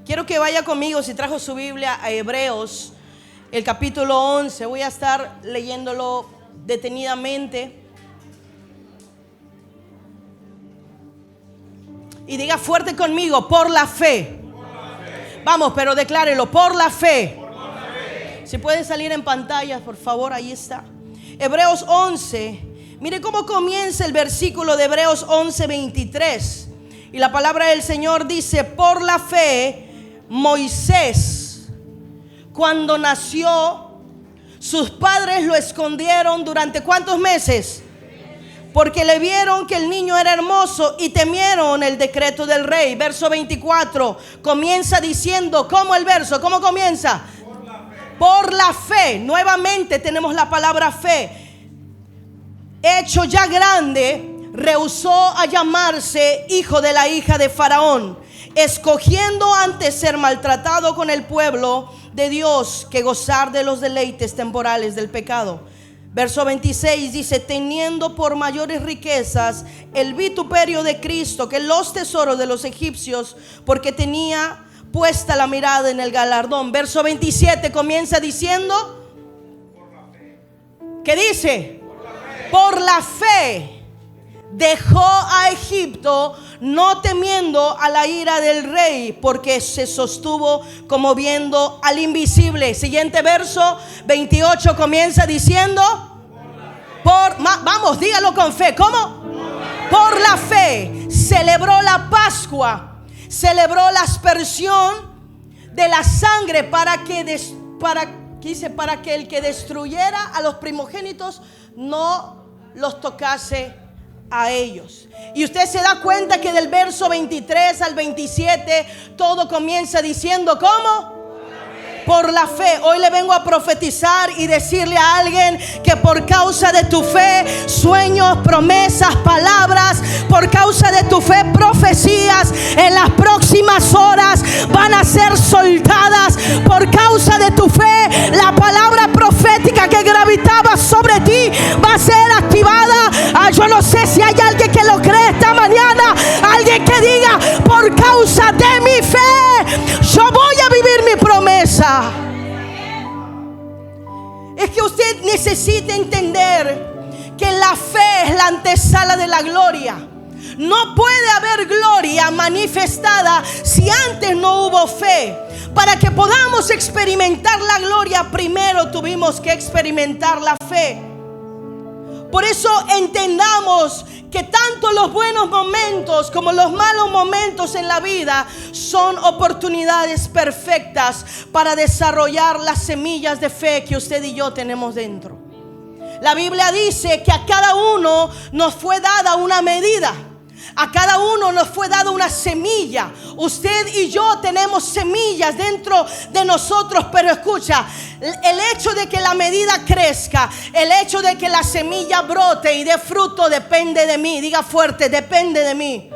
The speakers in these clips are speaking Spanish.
Quiero que vaya conmigo, si trajo su Biblia, a Hebreos, el capítulo 11. Voy a estar leyéndolo detenidamente. Y diga fuerte conmigo, por la fe. Vamos, pero declárelo, por la fe. Si pueden salir en pantalla, por favor, ahí está. Hebreos 11. Mire cómo comienza el versículo de Hebreos 11:23. Y la palabra del Señor dice: por la fe Moisés, cuando nació, sus padres lo escondieron durante ¿cuántos meses? Porque le vieron que el niño era hermoso y temieron el decreto del rey. Verso 24 comienza diciendo, ¿cómo el verso? ¿Cómo comienza? Por la fe. Por la fe. Nuevamente tenemos la palabra fe. Hecho ya grande, rehusó a llamarse hijo de la hija de Faraón, escogiendo antes ser maltratado con el pueblo de Dios que gozar de los deleites temporales del pecado. Verso 26 dice: teniendo por mayores riquezas el vituperio de Cristo que los tesoros de los egipcios, porque tenía puesta la mirada en el galardón. Verso 27 comienza diciendo, ¿qué dice? Por la fe dejó a Egipto, no temiendo a la ira del rey, porque se sostuvo como viendo al invisible. Siguiente verso 28 comienza diciendo, vamos, dígalo con fe. ¿Cómo? Por la fe celebró la Pascua, celebró la aspersión de la sangre para que el que destruyera a los primogénitos no los tocase a ellos. Y usted se da cuenta que del verso 23 al 27 todo comienza diciendo, ¿cómo? Por la fe. Hoy le vengo a profetizar y decirle a alguien que por causa de tu fe, sueños, promesas, palabras, por causa de tu fe, profecías en las próximas horas van a ser soltadas. Por causa de tu fe, la palabra profética que gravitaba sobre ti va a ser activada. Yo no sé si hay alguien que lo cree esta mañana, alguien que diga, por causa de mi fe, yo voy a vivir mi promesa. Es que usted necesita entender que la fe es la antesala de la gloria. No puede haber gloria manifestada si antes no hubo fe. Para que podamos experimentar la gloria, primero tuvimos que experimentar la fe. Por eso entendamos que tanto los buenos momentos como los malos momentos en la vida son oportunidades perfectas para desarrollar las semillas de fe que usted y yo tenemos dentro. La Biblia dice que a cada uno nos fue dada una medida. A cada uno nos fue dada una semilla. Usted y yo tenemos semillas dentro de nosotros, pero escucha, el hecho de que la medida crezca, el hecho de que la semilla brote y dé fruto depende de mí. Diga fuerte, depende de mí.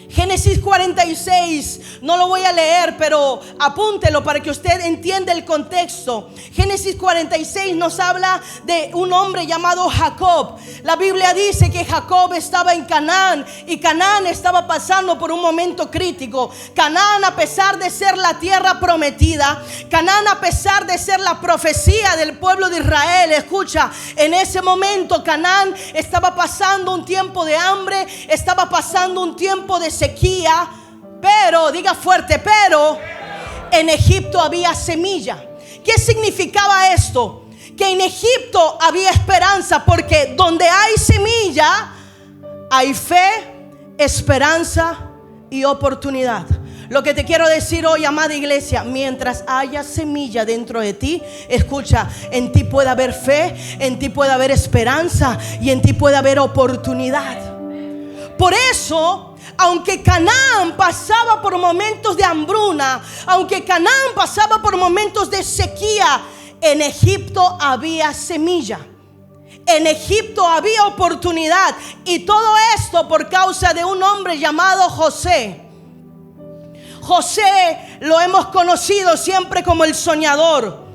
Génesis 46, no lo voy a leer, pero apúntelo para que usted entienda el contexto. Génesis 46 nos habla de un hombre llamado Jacob. La Biblia dice que Jacob estaba en Canaán y Canaán estaba pasando por un momento crítico. Canaán, a pesar de ser la tierra prometida, Canaán, a pesar de ser la profecía del pueblo de Israel, escucha, en ese momento Canaán estaba pasando un tiempo de hambre, estaba pasando un tiempo de sequía, pero, diga fuerte, pero en Egipto había semilla. ¿Qué significaba esto? Que en Egipto había esperanza, porque donde hay semilla hay fe, esperanza y oportunidad. Lo que te quiero decir hoy, amada iglesia, mientras haya semilla dentro de ti, escucha, en ti puede haber fe, en ti puede haber esperanza y en ti puede haber oportunidad. Por eso, aunque Canaán pasaba por momentos de hambruna, aunque Canaán pasaba por momentos de sequía, en Egipto había semilla. En Egipto había oportunidad. Y todo esto por causa de un hombre llamado José. José lo hemos conocido siempre como el soñador.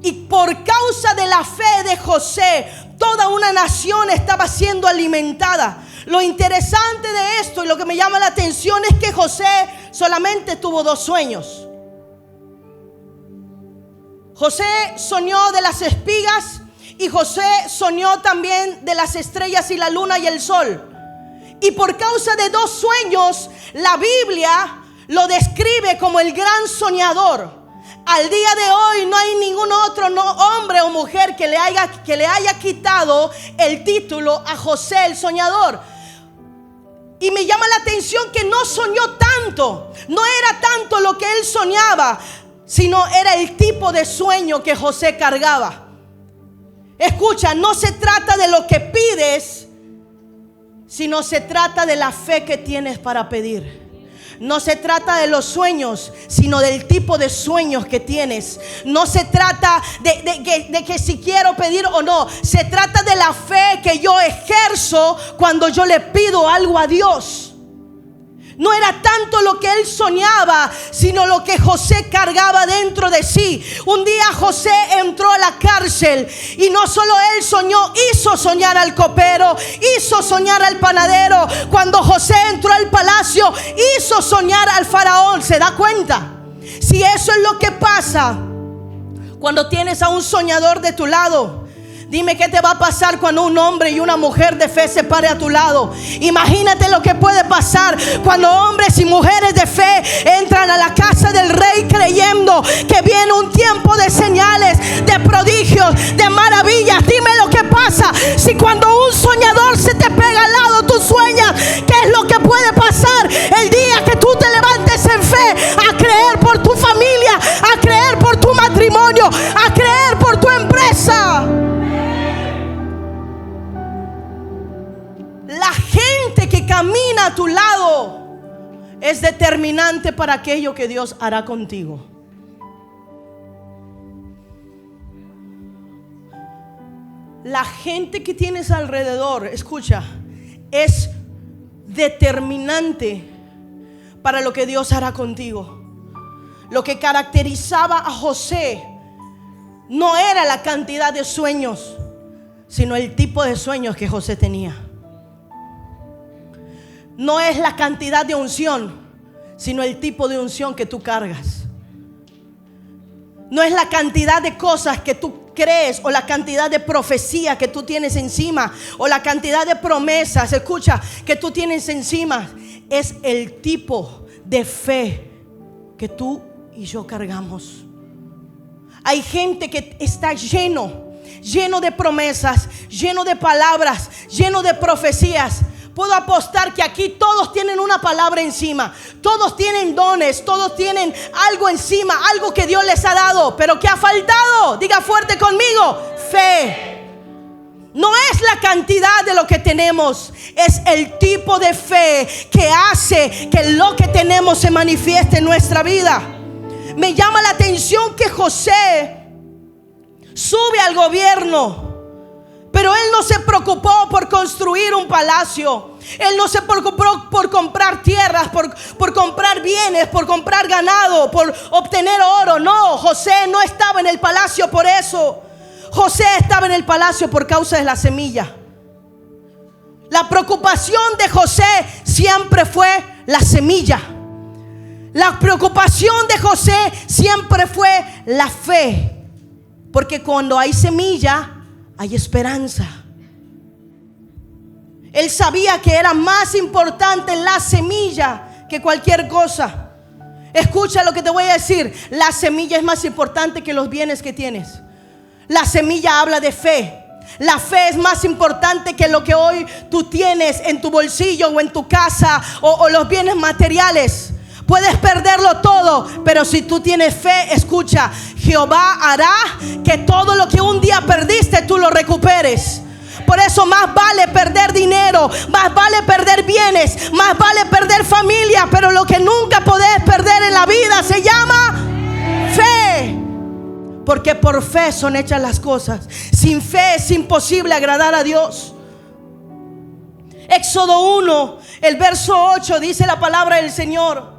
Y por causa de la fe de José, toda una nación estaba siendo alimentada. Lo interesante de esto y lo que me llama la atención es que José solamente tuvo 2 sueños. José soñó de las espigas y José soñó también de las estrellas y la luna y el sol. Y por causa de 2 sueños, la Biblia lo describe como el gran soñador. Al día de hoy no hay ningún otro hombre o mujer que le haya quitado el título a José el soñador. Y me llama la atención que no soñó tanto. No era tanto lo que él soñaba, sino era el tipo de sueño que José cargaba. Escucha, no se trata de lo que pides, sino se trata de la fe que tienes para pedir. No se trata de los sueños, sino del tipo de sueños que tienes. No se trata de que si quiero pedir o no. Se trata de la fe que yo ejerzo cuando yo le pido algo a Dios. No era tanto lo que él soñaba, sino lo que José cargaba dentro de sí. Un día José entró a la cárcel y no solo él soñó, hizo soñar al copero, hizo soñar al panadero. Cuando José entró al palacio, hizo soñar al faraón. ¿Se da cuenta? Si eso es lo que pasa cuando tienes a un soñador de tu lado, dime qué te va a pasar cuando un hombre y una mujer de fe se pare a tu lado. Imagínate lo que puede pasar cuando hombres y mujeres de fe entran a la casa del rey creyendo que viene un tiempo de señales, de prodigios, de maravillas. Dime lo que pasa si cuando un soñador se te pega al lado, tú sueñas. ¿Qué es lo que puede pasar el día que tú te levantes en fe a creer por tu familia, a creer por tu matrimonio, a creer por tu empresa? La gente que camina a tu lado es determinante para aquello que Dios hará contigo. La gente que tienes alrededor, escucha, es determinante para lo que Dios hará contigo. Lo que caracterizaba a José no era la cantidad de sueños, sino el tipo de sueños que José tenía. No es la cantidad de unción, sino el tipo de unción que tú cargas. No es la cantidad de cosas que tú crees, o la cantidad de profecía que tú tienes encima, o la cantidad de promesas, escucha, que tú tienes encima. Es el tipo de fe que tú y yo cargamos. Hay gente que está lleno de promesas, lleno de palabras, lleno de profecías. Puedo apostar que aquí todos tienen una palabra encima, todos tienen dones, todos tienen algo encima, algo que Dios les ha dado. Pero ¿qué ha faltado? Diga fuerte conmigo: fe. No es la cantidad de lo que tenemos, es el tipo de fe que hace que lo que tenemos se manifieste en nuestra vida. Me llama la atención que José sube al gobierno, pero él no se preocupó por construir un palacio. Él no se preocupó por comprar tierras, por comprar bienes, por comprar ganado, por obtener oro. No, José no estaba en el palacio por eso. José estaba en el palacio por causa de la semilla. La preocupación de José siempre fue la semilla. La preocupación de José siempre fue la fe. Porque cuando hay semilla, hay esperanza. Él sabía que era más importante la semilla que cualquier cosa. Escucha lo que te voy a decir: la semilla es más importante que los bienes que tienes. La semilla habla de fe. La fe es más importante que lo que hoy tú tienes en tu bolsillo o en tu casa o los bienes materiales. Puedes perderlo todo, pero si tú tienes fe, escucha, Jehová hará que todo lo que un día perdiste tú lo recuperes. Por eso más vale perder dinero, más vale perder bienes, más vale perder familia, pero lo que nunca podés perder en la vida se llama fe. Porque por fe son hechas las cosas. Sin fe es imposible agradar a Dios. Éxodo 1, el verso 8 dice la palabra del Señor: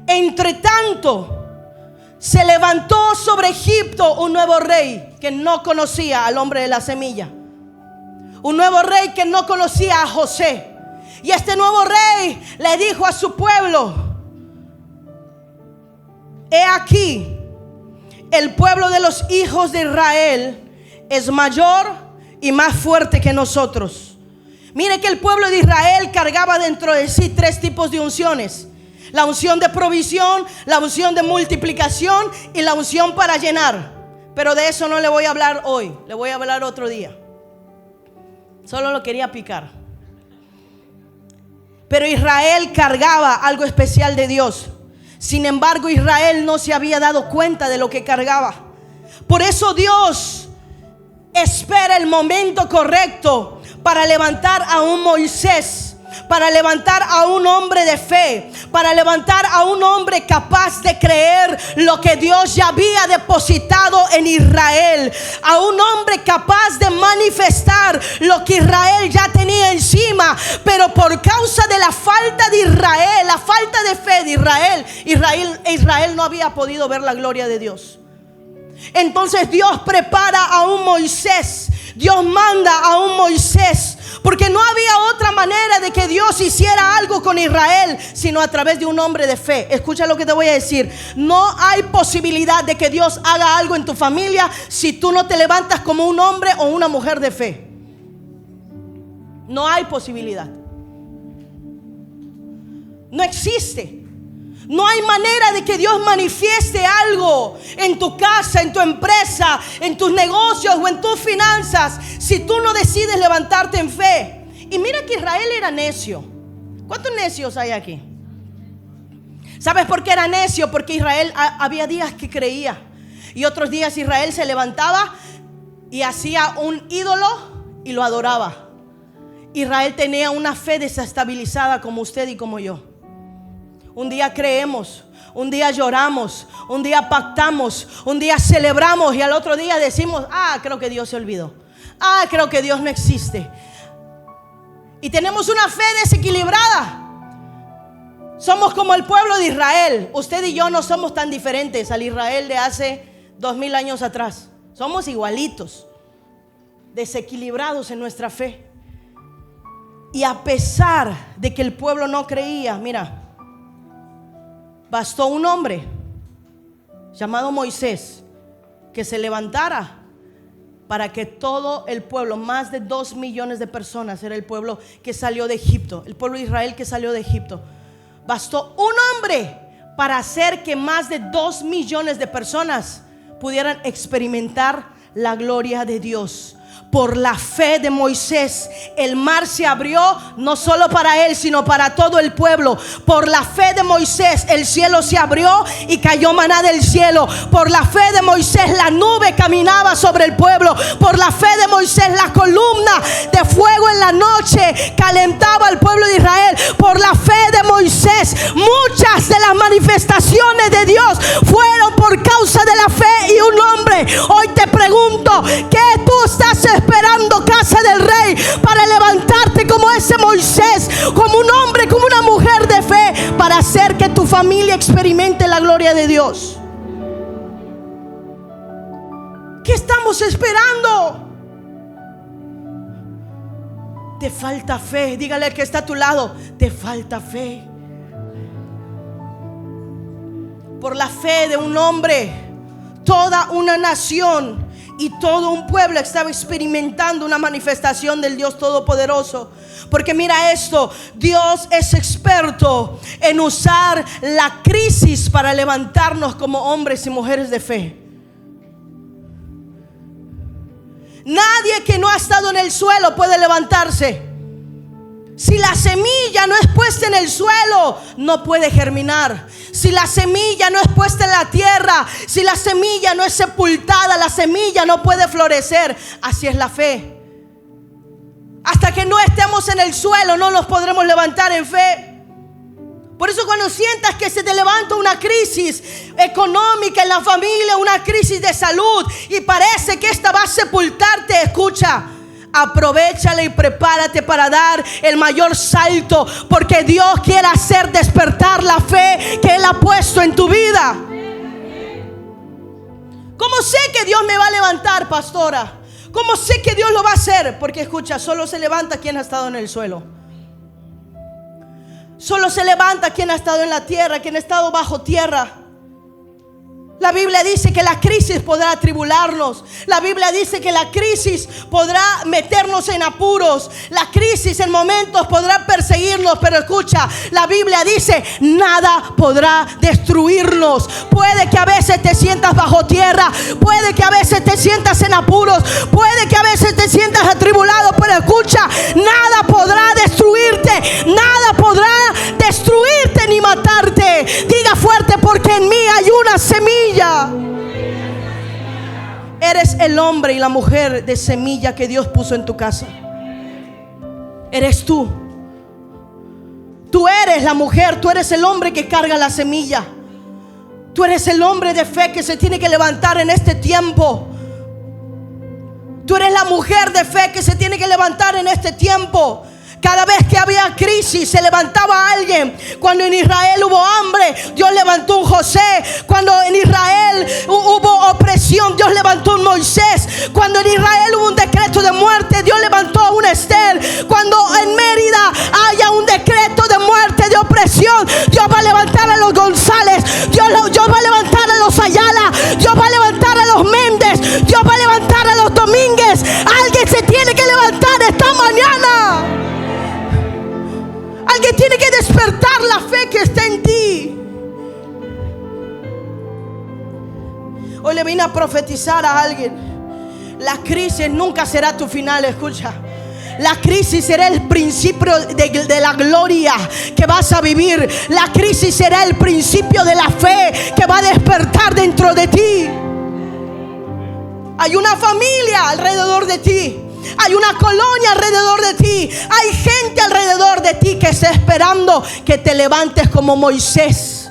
entre tanto se levantó sobre Egipto un nuevo rey que no conocía al hombre de la semilla. Un nuevo rey que no conocía a José. Y este nuevo rey le dijo a su pueblo: he aquí, el pueblo de los hijos de Israel es mayor y más fuerte que nosotros. Mire que el pueblo de Israel cargaba dentro de sí 3 tipos de unciones: la unción de provisión, la unción de multiplicación y la unción para llenar. Pero de eso no le voy a hablar hoy, le voy a hablar otro día. Solo lo quería picar. Pero Israel cargaba algo especial de Dios. Sin embargo, Israel no se había dado cuenta de lo que cargaba. Por eso Dios espera el momento correcto para levantar a un Moisés, para levantar a un hombre de fe, para levantar a un hombre capaz de creer lo que Dios ya había depositado en Israel, a un hombre capaz de manifestar lo que Israel ya tenía encima. Pero por causa de la falta de Israel, la falta de fe de Israel no había podido ver la gloria de Dios. Entonces Dios prepara a un Moisés, Dios manda a un Moisés, porque no había otra manera de que Dios hiciera algo con Israel sino a través de un hombre de fe. Escucha lo que te voy a decir: no hay posibilidad de que Dios haga algo en tu familia si tú no te levantas como un hombre o una mujer de fe. No hay posibilidad. No existe. No hay manera de que Dios manifieste algo en tu casa, en tu empresa, en tus negocios o en tus finanzas si tú no decides levantarte en fe. Y mira que Israel era necio. ¿Cuántos necios hay aquí? ¿Sabes por qué era necio? Porque Israel había días que creía y otros días Israel se levantaba y hacía un ídolo y lo adoraba. Israel tenía una fe desestabilizada como usted y como yo. Un día creemos, un día lloramos, un día pactamos, un día celebramos y al otro día decimos: creo que Dios se olvidó. Creo que Dios no existe. Y tenemos una fe desequilibrada. Somos como el pueblo de Israel. Usted y yo no somos tan diferentes al Israel de hace 2000 años atrás. Somos igualitos, desequilibrados en nuestra fe. Y a pesar de que el pueblo no creía, mira, bastó un hombre llamado Moisés que se levantara para que todo el pueblo, más de 2 millones de personas, era el pueblo que salió de Egipto, el pueblo de Israel que salió de Egipto. Bastó un hombre para hacer que más de 2 millones de personas pudieran experimentar la gloria de Dios. Por la fe de Moisés, el mar se abrió, no solo para él, sino para todo el pueblo. Por la fe de Moisés, el cielo se abrió y cayó maná del cielo. Por la fe de Moisés, la nube caminaba sobre el pueblo. Por la fe de Moisés, la columna de fuego en la noche calentaba al pueblo de Israel. Por la fe de Moisés, muchas de las manifestaciones de Dios fueron por causa de la fe y un hombre. Hoy te pregunto, ¿qué tú estás esperando, casa del rey, para levantarte como ese Moisés, como un hombre, como una mujer de fe, para hacer que tu familia experimente la gloria de Dios? ¿Qué estamos esperando? Te falta fe. Dígale al que está a tu lado: te falta fe. Por la fe de un hombre, toda una nación y todo un pueblo estaba experimentando una manifestación del Dios Todopoderoso. Porque mira esto: Dios es experto en usar la crisis para levantarnos como hombres y mujeres de fe. Nadie que no ha estado en el suelo puede levantarse. Si la semilla no es puesta en el suelo, no puede germinar. Si la semilla no es puesta en la tierra, si la semilla no es sepultada, la semilla no puede florecer. Así es la fe. Hasta que no estemos en el suelo, no nos podremos levantar en fe. Por eso cuando sientas que se te levanta una crisis económica en la familia, una crisis de salud, y parece que esta va a sepultarte, escucha: aprovéchala y prepárate para dar el mayor salto, porque Dios quiere hacer despertar la fe que Él ha puesto en tu vida. ¿Cómo sé que Dios me va a levantar, pastora? ¿Cómo sé que Dios lo va a hacer? Porque escucha, solo se levanta quien ha estado en el suelo. Solo se levanta quien ha estado en la tierra, quien ha estado bajo tierra. La Biblia dice que la crisis podrá atribularnos. La Biblia dice que la crisis podrá meternos en apuros. La crisis en momentos podrá perseguirnos. Pero escucha, la Biblia dice: nada podrá destruirnos. Puede que a veces te sientas bajo tierra. Puede que a veces te sientas en apuros. Puede que a veces te sientas atribulado. Pero escucha, nada podrá destruirte. Nada podrá destruirte ni matarte. Diga fuerte: porque en mí hay una semilla. Eres el hombre y la mujer de semilla que Dios puso en tu casa. Eres tú. Tú eres la mujer, tú eres el hombre que carga la semilla. Tú eres el hombre de fe que se tiene que levantar en este tiempo. Tú eres la mujer de fe que se tiene que levantar en este tiempo. Cada vez que había crisis se levantaba alguien. Cuando en Israel hubo hambre, Dios levantó un José. Cuando en Israel hubo opresión, Dios levantó un Moisés. Cuando en Israel hubo un decreto de muerte, Dios levantó a un Esther. Cuando en Mérida haya un decreto de muerte, de opresión, Dios va a levantar a los González. Dios va a levantar a los Ayala. Dios va a levantar a los Méndez. Dios va a levantar a los Domínguez. Alguien se tiene que levantar esta mañana. Alguien tiene que despertar la fe que está en ti. Hoy le vine a profetizar a alguien: la crisis nunca será tu final. Escucha, la crisis será el principio de la gloria que vas a vivir. La crisis será el principio de la fe que va a despertar dentro de ti. Hay una familia alrededor de ti. Hay una colonia alrededor de ti. Hay gente alrededor de ti que está esperando que te levantes como Moisés.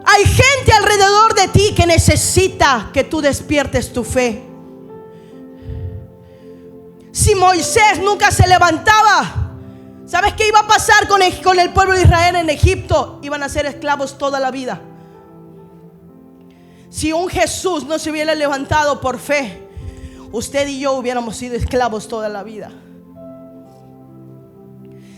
Hay gente alrededor de ti que necesita que tú despiertes tu fe. Si Moisés nunca se levantaba, ¿sabes qué iba a pasar con el pueblo de Israel en Egipto? Iban a ser esclavos toda la vida. Si un Jesús no se hubiera levantado por fe, usted y yo hubiéramos sido esclavos toda la vida.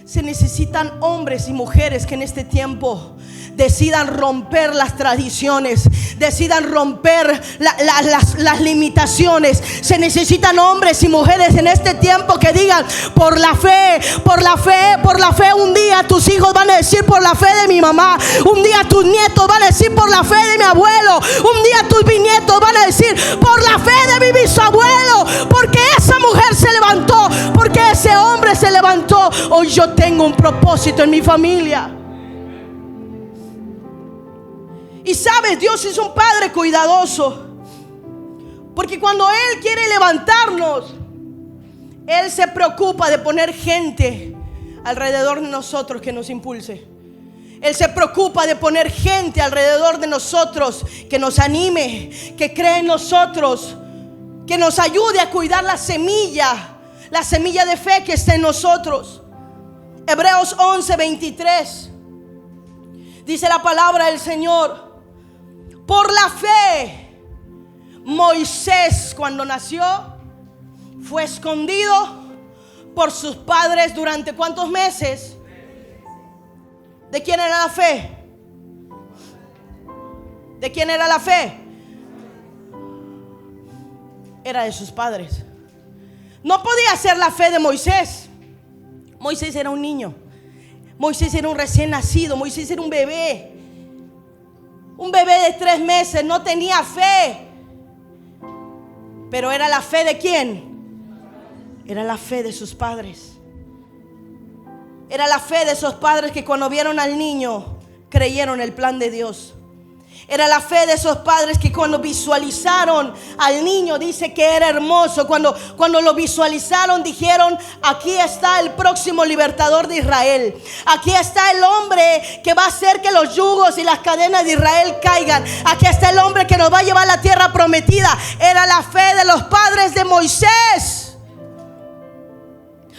Se necesitan hombres y mujeres que en este tiempo decidan romper las tradiciones, decidan romper las limitaciones. Se necesitan hombres y mujeres en este tiempo que digan: por la fe, por la fe, por la fe. Un día tus hijos van a decir: por la fe de mi mamá. Un día tus nietos van a decir: por la fe de mi abuelo. Un día tus bisnietos van a decir: por la fe de mi bisabuelo. Porque esa mujer se levantó, porque ese hombre se levantó. Hoy yo tengo un propósito en mi familia. Y sabes, Dios es un Padre cuidadoso, porque cuando Él quiere levantarnos, Él se preocupa de poner gente alrededor de nosotros que nos impulse. Él se preocupa de poner gente alrededor de nosotros que nos anime, que cree en nosotros, que nos ayude a cuidar la semilla de fe que está en nosotros. Hebreos 11:23 dice la palabra del Señor: por la fe, Moisés, cuando nació, fue escondido por sus padres durante ¿cuántos meses? ¿De quién era la fe? ¿De quién era la fe? Era de sus padres. No podía ser la fe de Moisés. Moisés era un niño. Moisés era un recién nacido. Moisés era un bebé. Un bebé de 3 meses, no tenía fe. Pero era la fe de ¿quién? Era la fe de sus padres. Era la fe de esos padres que cuando vieron al niño creyeron el plan de Dios. Era la fe de esos padres que cuando visualizaron al niño, dice que era hermoso. Cuando lo visualizaron, dijeron: aquí está el próximo libertador de Israel. Aquí está el hombre que va a hacer que los yugos y las cadenas de Israel caigan. Aquí está el hombre que nos va a llevar a la tierra prometida. Era la fe de los padres de Moisés.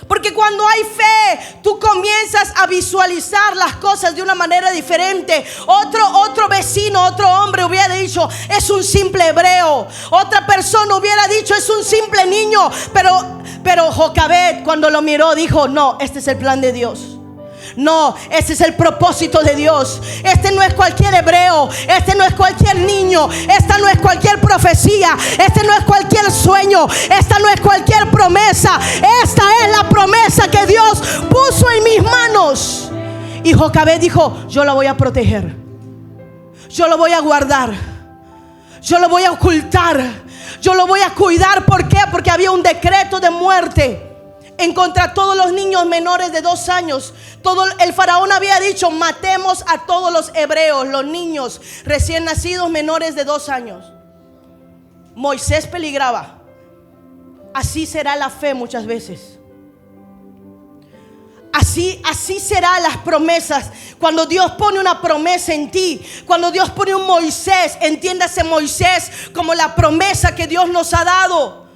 Porque cuando hay fe, tú comienzas a visualizar las cosas de una manera diferente. Otro vecino, otro hombre hubiera dicho: es un simple hebreo. Otra persona hubiera dicho: es un simple niño. Pero Jocabed, cuando lo miró, dijo: no, este es el plan de Dios. No, ese es el propósito de Dios. Este no es cualquier hebreo, este no es cualquier niño, esta no es cualquier profecía, este no es cualquier sueño, esta no es cualquier promesa. Esta es la promesa que Dios puso en mis manos. Y Jocabed dijo: yo lo voy a proteger, yo lo voy a guardar, yo lo voy a ocultar, yo lo voy a cuidar. ¿Por qué? Porque había un decreto de muerte en contra de todos los niños menores de 2 años. El faraón había dicho: matemos a todos los hebreos, los niños recién nacidos menores de 2 años. Moisés peligraba. Así será la fe muchas veces. Así serán las promesas. Cuando Dios pone una promesa en ti, cuando Dios pone un Moisés, entiéndase Moisés como la promesa que Dios nos ha dado.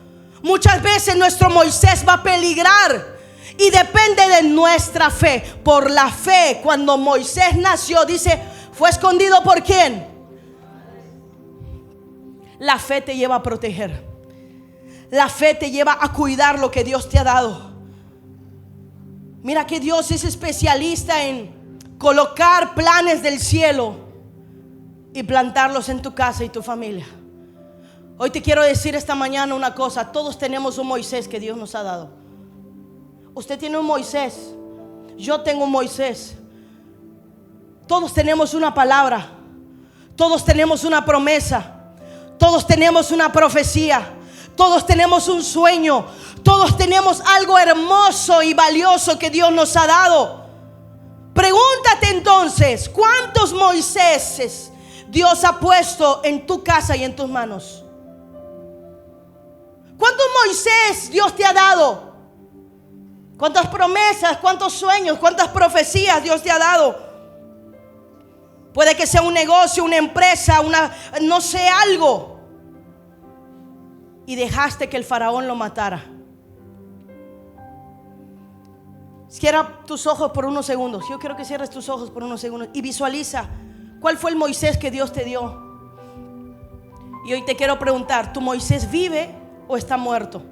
Muchas veces nuestro Moisés va a peligrar y depende de nuestra fe. Por la fe, cuando Moisés nació, dice, ¿fue escondido por quién? La fe te lleva a proteger. La fe te lleva a cuidar lo que Dios te ha dado. Mira que Dios es especialista en colocar planes del cielo y plantarlos en tu casa y tu familia. Hoy te quiero decir esta mañana una cosa: todos tenemos un Moisés que Dios nos ha dado. Usted tiene un Moisés, yo tengo un Moisés. Todos tenemos una palabra, todos tenemos una promesa, todos tenemos una profecía, todos tenemos un sueño, todos tenemos algo hermoso y valioso que Dios nos ha dado. Pregúntate entonces, ¿cuántos Moiséses Dios ha puesto en tu casa y en tus manos? ¿Cuántos Moisés Dios te ha dado? ¿Cuántas promesas, cuántos sueños, cuántas profecías Dios te ha dado? Puede que sea un negocio, una empresa, no sé, algo. Y dejaste que el faraón lo matara. Cierra tus ojos por unos segundos. Yo quiero que cierres tus ojos por unos segundos y visualiza cuál fue el Moisés que Dios te dio. Y hoy te quiero preguntar: ¿tu Moisés vive o está muerto?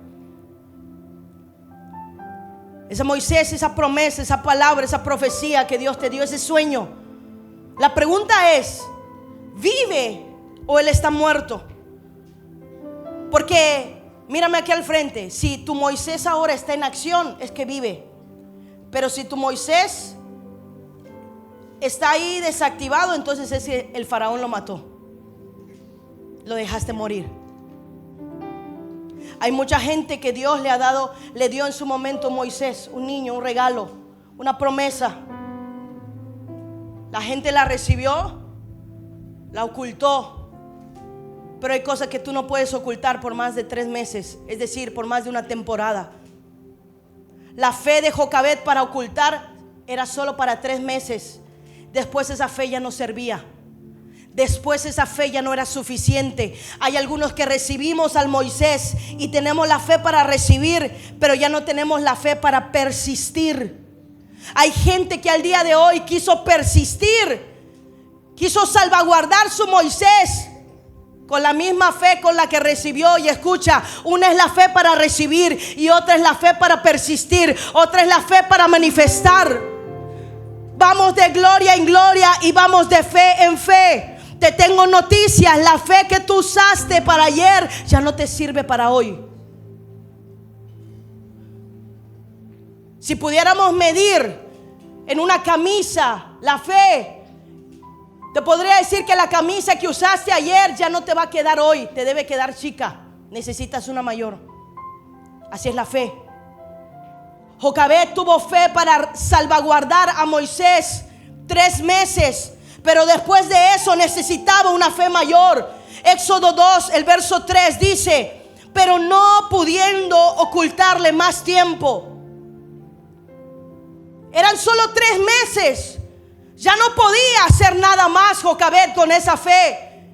Ese Moisés, esa promesa, esa palabra, esa profecía que Dios te dio, ese sueño. La pregunta es: ¿vive o él está muerto? Porque mírame aquí al frente. Si tu Moisés ahora está en acción, es que vive. Pero si tu Moisés está ahí desactivado, entonces es que el faraón lo mató. Lo dejaste morir. Hay mucha gente que Dios le dio en su momento a Moisés, un niño, un regalo, una promesa. La gente la recibió, la ocultó. Pero hay cosas que tú no puedes ocultar por más de 3 meses, es decir, por más de una temporada. La fe de Jocabed para ocultar era solo para 3 meses. Después esa fe ya no servía. Después esa fe ya no era suficiente. Hay algunos que recibimos al Moisés y tenemos la fe para recibir, pero ya no tenemos la fe para persistir. Hay gente que al día de hoy quiso persistir, quiso salvaguardar su Moisés con la misma fe con la que recibió. Y escucha, una es la fe para recibir y otra es la fe para persistir, otra es la fe para manifestar. Vamos de gloria en gloria y vamos de fe en fe. Te tengo noticias: la fe que tú usaste para ayer ya no te sirve para hoy. Si pudiéramos medir en una camisa la fe, te podría decir que la camisa que usaste ayer ya no te va a quedar hoy, te debe quedar chica. Necesitas una mayor. Así es la fe. Jocabed tuvo fe para salvaguardar a Moisés 3 meses, pero después de eso necesitaba una fe mayor. Éxodo 2, el verso 3 dice: pero no pudiendo ocultarle más tiempo. Eran solo 3 meses. Ya no podía hacer nada más Jocabed con esa fe.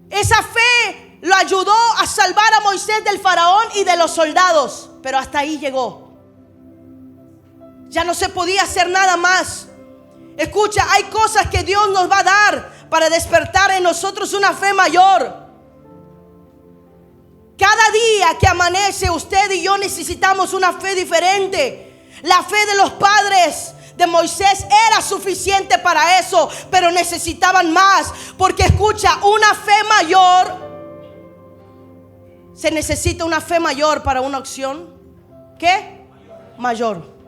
Esa fe lo ayudó a salvar a Moisés del faraón y de los soldados, pero hasta ahí llegó. Ya no se podía hacer nada más. Escucha, hay cosas que Dios nos va a dar para despertar en nosotros una fe mayor. Cada día que amanece, usted y yo necesitamos una fe diferente. La fe de los padres de Moisés era suficiente para eso, pero necesitaban más. Porque escucha, una fe mayor, se necesita una fe mayor para una acción. ¿Qué? Mayor.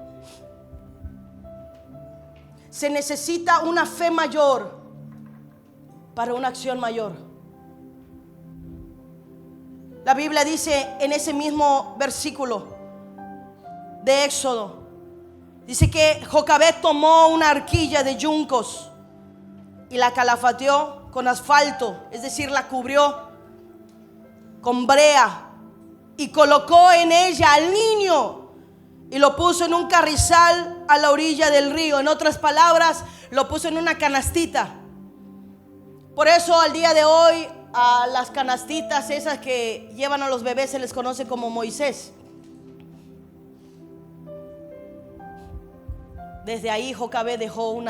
Se necesita una fe mayor para una acción mayor. La Biblia dice en ese mismo versículo de Éxodo, dice que Jocabed tomó una arquilla de yuncos y la calafateó con asfalto, es decir, la cubrió con brea, y colocó en ella al niño y lo puso en un carrizal a la orilla del río. En otras palabras, lo puso en una canastita. Por eso al día de hoy a las canastitas esas que llevan a los bebés se les conoce como Moisés. Desde ahí Jocabed dejó un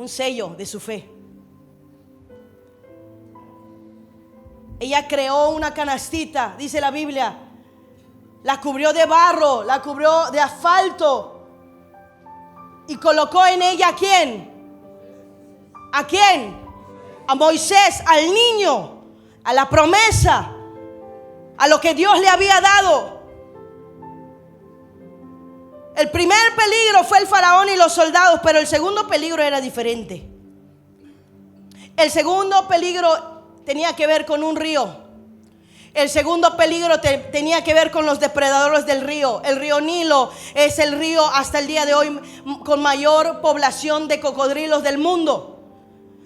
sello de su fe. Ella creó una canastita, dice la Biblia, la cubrió de barro, la cubrió de asfalto y colocó en ella ¿a quién? ¿A quién? A Moisés, al niño, a la promesa, a lo que Dios le había dado. El primer peligro fue el faraón y los soldados, pero el segundo peligro era diferente. El segundo peligro tenía que ver con un río. El segundo peligro tenía que ver con los depredadores del río. El río Nilo es el río hasta el día de hoy con mayor población de cocodrilos del mundo.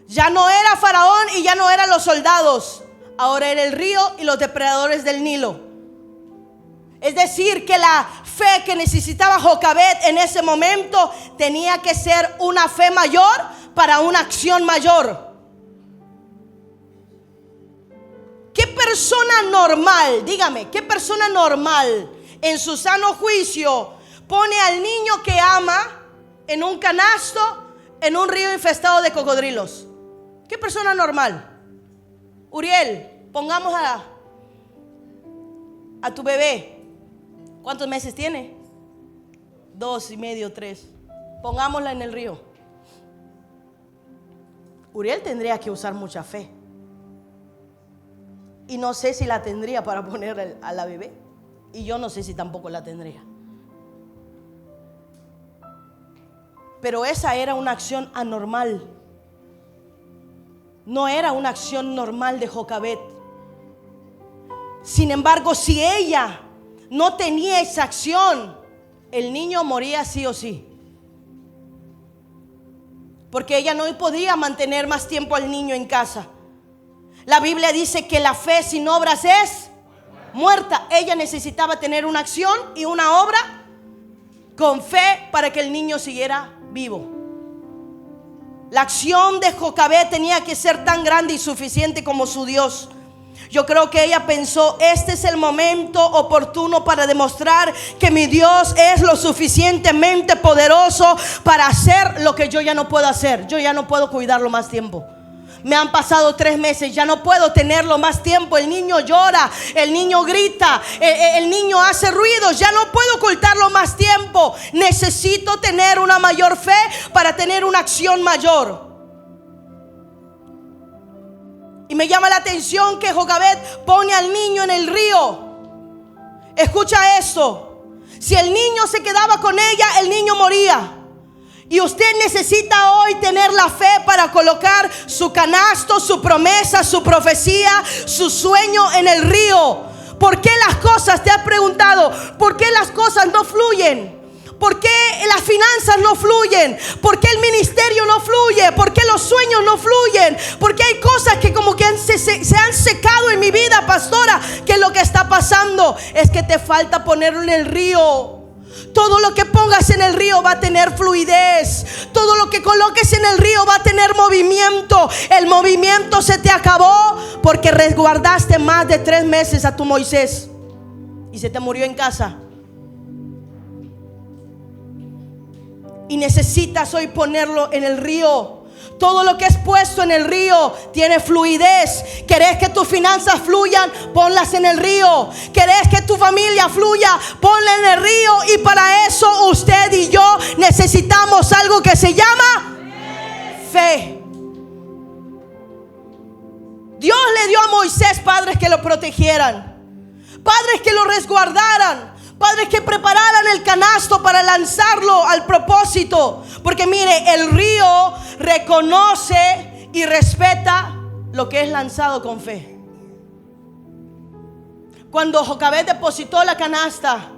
Ya no era faraón y ya no eran los soldados. Ahora era el río y los depredadores del Nilo. Es decir, que la fe que necesitaba Jocabed en ese momento tenía que ser una fe mayor para una acción mayor. ¿Qué persona normal, dígame, qué persona normal en su sano juicio pone al niño que ama en un canasto en un río infestado de cocodrilos? ¿Qué persona normal? Uriel, pongamos a tu bebé. ¿Cuántos meses tiene? 2 y medio, 3. Pongámosla en el río. Uriel tendría que usar mucha fe. Y no sé si la tendría para poner a la bebé. Y yo no sé si tampoco la tendría. Pero esa era una acción anormal. No era una acción normal de Jocabed. Sin embargo, si ella no tenía esa acción, el niño moría sí o sí. Porque ella no podía mantener más tiempo al niño en casa. La Biblia dice que la fe sin obras es muerta. Ella necesitaba tener una acción y una obra con fe para que el niño siguiera vivo. La acción de Jocabed tenía que ser tan grande y suficiente como su Dios. Yo creo que ella pensó, este es el momento oportuno para demostrar que mi Dios es lo suficientemente poderoso para hacer lo que yo ya no puedo hacer. Yo ya no puedo cuidarlo más tiempo. Me han pasado 3 meses, ya no puedo tenerlo más tiempo. El niño llora, el niño grita, el niño hace ruidos. Ya no puedo ocultarlo más tiempo. Necesito tener una mayor fe para tener una acción mayor. Y me llama la atención que Jocabed pone al niño en el río. Escucha esto. Si el niño se quedaba con ella, el niño moría. Y usted necesita hoy tener la fe para colocar su canasto, su promesa, su profecía, su sueño en el río. ¿Por qué las cosas, te has preguntado, por qué las cosas no fluyen? ¿Por qué las finanzas no fluyen? ¿Por qué el ministerio no fluye? ¿Por qué los sueños no fluyen? ¿Por qué hay cosas que como que se han secado en mi vida, pastora? ¿Qué es lo que está pasando? Es que te falta ponerlo en el río. Todo lo que pongas en el río va a tener fluidez. Todo lo que coloques en el río va a tener movimiento. El movimiento se te acabó porque resguardaste más de 3 meses a tu Moisés y se te murió en casa. Y necesitas hoy ponerlo en el río. Todo lo que es puesto en el río tiene fluidez. ¿Querés que tus finanzas fluyan? Ponlas en el río. ¿Querés que tu familia fluya? Ponla en el río. Y para eso usted y yo necesitamos algo que se llama fe. Dios le dio a Moisés padres que lo protegieran, padres que lo resguardaran, padres que prepararan el canasto para lanzarlo al propósito. Porque mire, el río reconoce y respeta lo que es lanzado con fe. Cuando Jocabed depositó la canasta,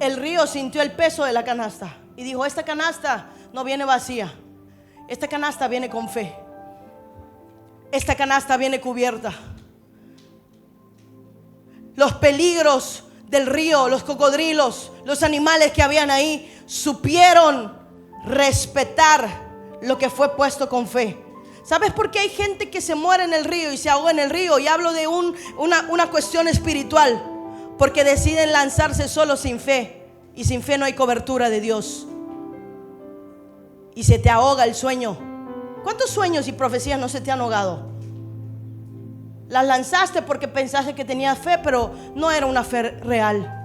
el río sintió el peso de la canasta y dijo: esta canasta no viene vacía, esta canasta viene con fe, esta canasta viene cubierta. Los peligros del río, los cocodrilos, los animales que habían ahí, supieron respetar lo que fue puesto con fe. ¿Sabes por qué hay gente que se muere en el río y se ahoga en el río? Y hablo de una cuestión espiritual. Porque deciden lanzarse solo sin fe. Y sin fe no hay cobertura de Dios. Y se te ahoga el sueño. ¿Cuántos sueños y profecías no se te han ahogado? Las lanzaste porque pensaste que tenías fe, pero no era una fe real.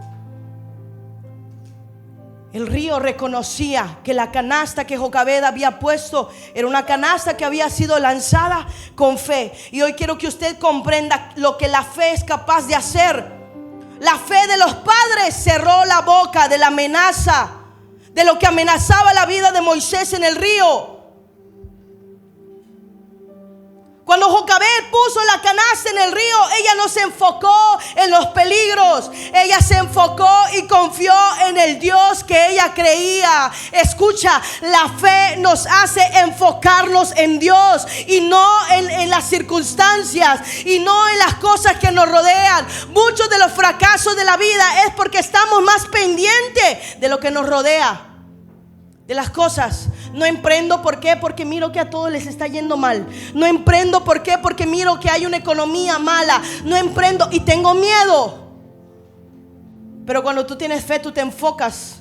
El río reconocía que la canasta que Jocabed había puesto era una canasta que había sido lanzada con fe. Y hoy quiero que usted comprenda lo que la fe es capaz de hacer. La fe de los padres cerró la boca de la amenaza, de lo que amenazaba la vida de Moisés en el río. Cuando Jocabed puso la canasta en el río, ella no se enfocó en los peligros. Ella se enfocó y confió en el Dios que ella creía. Escucha, la fe nos hace enfocarnos en Dios y no en las circunstancias y no en las cosas que nos rodean. Muchos de los fracasos de la vida es porque estamos más pendientes de lo que nos rodea, de las cosas. No emprendo, ¿por qué? Porque miro que a todos les está yendo mal. No emprendo, ¿por qué? Porque miro que hay una economía mala. No emprendo y tengo miedo. Pero cuando tú tienes fe, tú te enfocas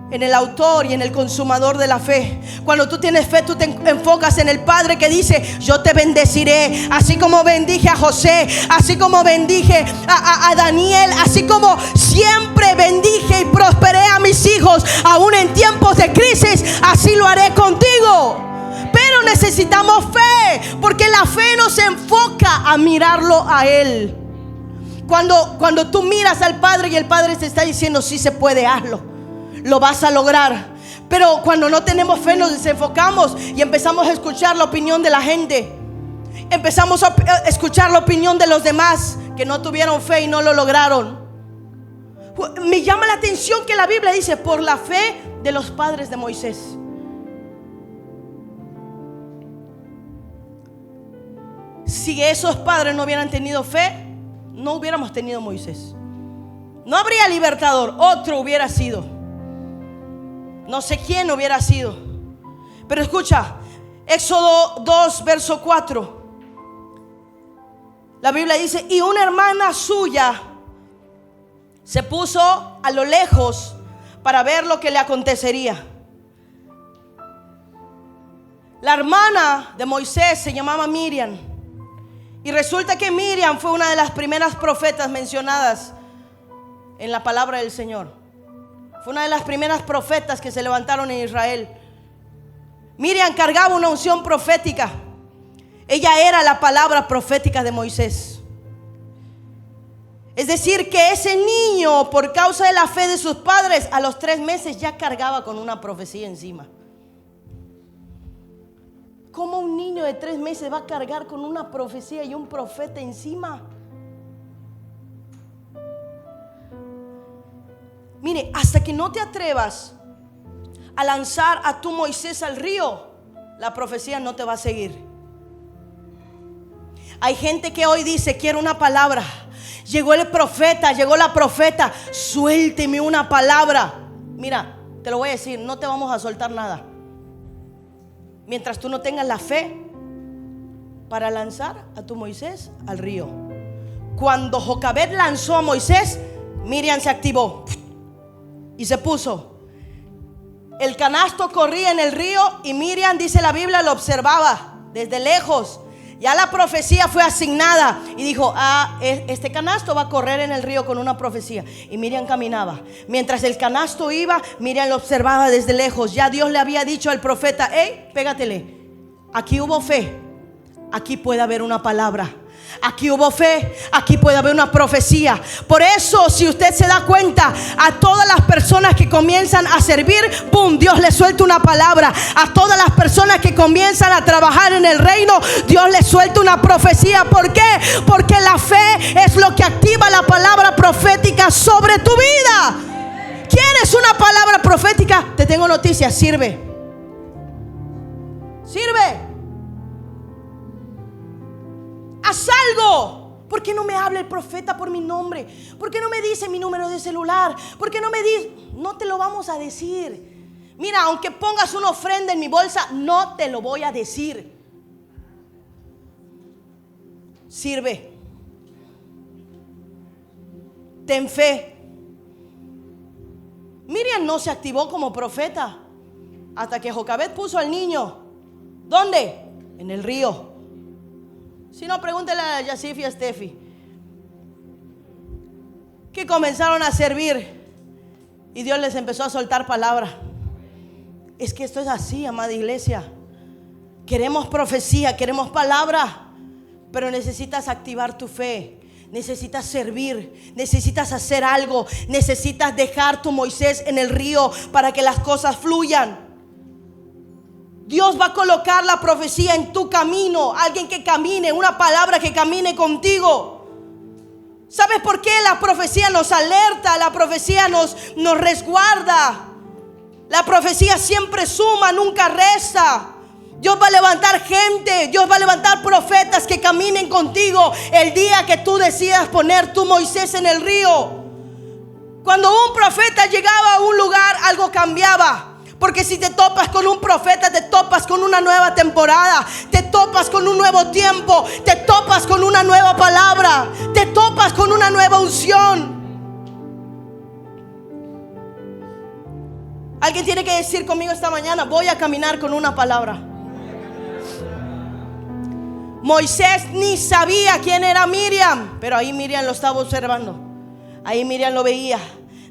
en el autor y en el consumador de la fe. Cuando tú tienes fe, tú te enfocas en el Padre que dice: yo te bendeciré, así como bendije a José, así como bendije a Daniel, así como siempre bendije y prosperé a mis hijos, aún en tiempos de crisis, así lo haré contigo. Pero necesitamos fe, porque la fe nos enfoca a mirarlo a Él. Cuando tú miras al Padre y el Padre te está diciendo: sí se puede, hazlo, lo vas a lograr. Pero cuando no tenemos fe, nos desenfocamos y empezamos a escuchar la opinión de la gente. Empezamos a escuchar la opinión de los demás que no tuvieron fe y no lo lograron. Me llama la atención que la Biblia dice: por la fe de los padres de Moisés. Si esos padres no hubieran tenido fe, no hubiéramos tenido Moisés. No habría libertador, otro hubiera sido. No sé quién hubiera sido. Pero escucha, Éxodo 2, verso 4. La Biblia dice: y una hermana suya se puso a lo lejos para ver lo que le acontecería. La hermana de Moisés se llamaba Miriam. Y resulta que Miriam fue una de las primeras profetas mencionadas en la palabra del Señor. Fue una de las primeras profetas que se levantaron en Israel. Miriam cargaba una unción profética. Ella era la palabra profética de Moisés. Es decir, que ese niño, por causa de la fe de sus padres, a los 3 meses ya cargaba con una profecía encima. ¿Cómo un niño de 3 meses va a cargar con una profecía y un profeta encima? Mire, hasta que no te atrevas a lanzar a tu Moisés al río, la profecía no te va a seguir. Hay gente que hoy dice: quiero una palabra. Llegó el profeta, llegó la profeta, suélteme una palabra. Mira, te lo voy a decir, no te vamos a soltar nada mientras tú no tengas la fe para lanzar a tu Moisés al río. Cuando Jocabed lanzó a Moisés, Miriam se activó y se puso. El canasto corría en el río y Miriam, dice la Biblia, lo observaba desde lejos. Ya la profecía fue asignada y dijo: este canasto va a correr en el río con una profecía. Y Miriam caminaba. Mientras el canasto iba, Miriam lo observaba desde lejos. Ya Dios le había dicho al profeta: hey, pégatele. Aquí hubo fe, aquí puede haber una palabra. Aquí hubo fe, aquí puede haber una profecía. Por eso, si usted se da cuenta, a todas las personas que comienzan a servir, boom, Dios les suelta una palabra. A todas las personas que comienzan a trabajar en el reino, Dios les suelta una profecía. ¿Por qué? Porque la fe es lo que activa la palabra profética sobre tu vida. ¿Quieres una palabra profética? Te tengo noticias, sirve. Sirve. Haz algo. ¿Por qué no me habla el profeta por mi nombre? ¿Por qué no me dice mi número de celular? ¿Por qué no me dice? No te lo vamos a decir. Mira, aunque pongas una ofrenda en mi bolsa, no te lo voy a decir. Sirve. Ten fe. Miriam no se activó como profeta hasta que Jocabed puso al niño. ¿Dónde? En el río. Si no, pregúntale a Yasif y a Steffi, que comenzaron a servir y Dios les empezó a soltar palabra. Es que esto es así, amada iglesia. Queremos profecía, queremos palabra, pero necesitas activar tu fe. Necesitas servir, necesitas hacer algo, necesitas dejar tu Moisés en el río para que las cosas fluyan. Dios va a colocar la profecía en tu camino. Alguien que camine, una palabra que camine contigo. ¿Sabes por qué? La profecía nos alerta, la profecía nos resguarda. La profecía siempre suma, nunca resta. Dios va a levantar gente, Dios va a levantar profetas que caminen contigo el día que tú decidas poner tu Moisés en el río. Cuando un profeta llegaba a un lugar, algo cambiaba. Porque si te topas con un profeta, te topas con una nueva temporada, te topas con un nuevo tiempo, te topas con una nueva palabra, te topas con una nueva unción. Alguien tiene que decir conmigo esta mañana: voy a caminar con una palabra. Moisés ni sabía quién era Miriam, pero ahí Miriam lo estaba observando. Ahí Miriam lo veía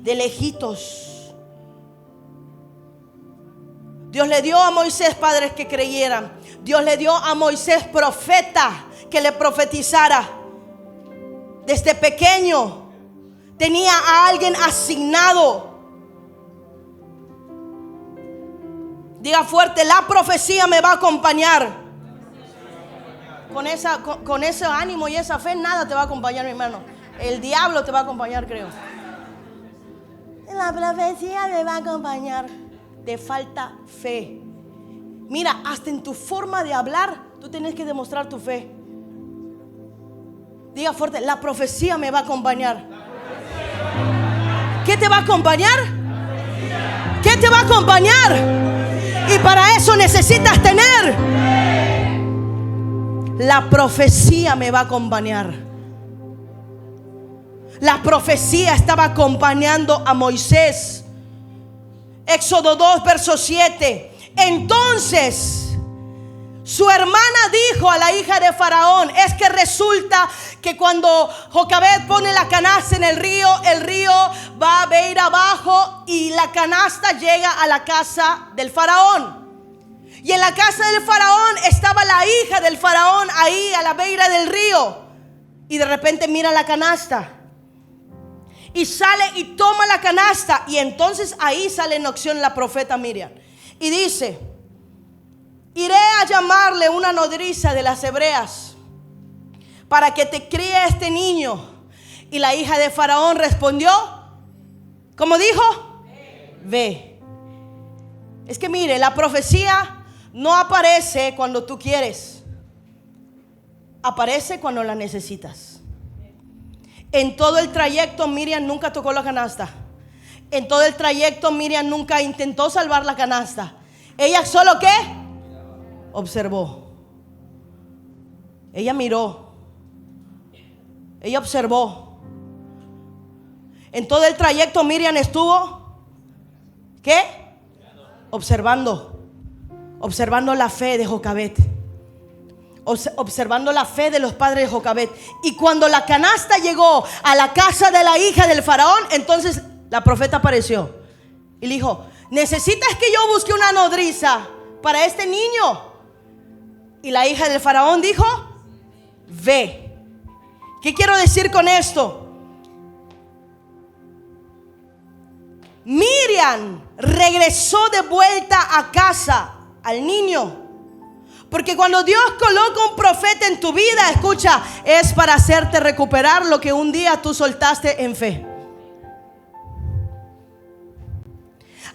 de lejitos. Dios le dio a Moisés padres que creyeran. Dios le dio a Moisés profeta que le profetizara. Desde pequeño tenía a alguien asignado. Diga fuerte: la profecía me va a acompañar. Con ese ánimo y esa fe, nada te va a acompañar, mi hermano. El diablo te va a acompañar, creo. La profecía me va a acompañar. Te falta fe. Mira, hasta en tu forma de hablar, tú tienes que demostrar tu fe. Diga fuerte: la profecía me va a acompañar. ¿Qué te va a acompañar? ¿Qué te va a acompañar? Y para eso necesitas tener. La profecía me va a acompañar. La profecía estaba acompañando a Moisés. Éxodo 2, verso 7. Entonces su hermana dijo a la hija de Faraón: es que resulta que cuando Jocabed pone la canasta en el río va a ir abajo y la canasta llega a la casa del Faraón. Y en la casa del Faraón estaba la hija del Faraón ahí a la beira del río. Y de repente mira la canasta y sale y toma la canasta. Y entonces ahí sale en acción la profeta Miriam. Y dice: iré a llamarle una nodriza de las hebreas para que te críe este niño. Y la hija de Faraón respondió, ¿cómo dijo? Ve. Es que mire, la profecía no aparece cuando tú quieres. Aparece cuando la necesitas. En todo el trayecto Miriam nunca tocó la canasta. En todo el trayecto Miriam nunca intentó salvar la canasta. Ella solo ¿qué? Observó. Ella miró. Ella observó. En todo el trayecto Miriam estuvo ¿qué? observando la fe de Jocabet, observando la fe de los padres de Jocabet. Y cuando la canasta llegó a la casa de la hija del faraón, entonces la profeta apareció y le dijo: ¿necesitas que yo busque una nodriza para este niño? Y la hija del faraón dijo: ve. ¿Qué quiero decir con esto? Miriam regresó de vuelta a casa al niño. Porque cuando Dios coloca un profeta en tu vida, escucha, es para hacerte recuperar lo que un día tú soltaste en fe.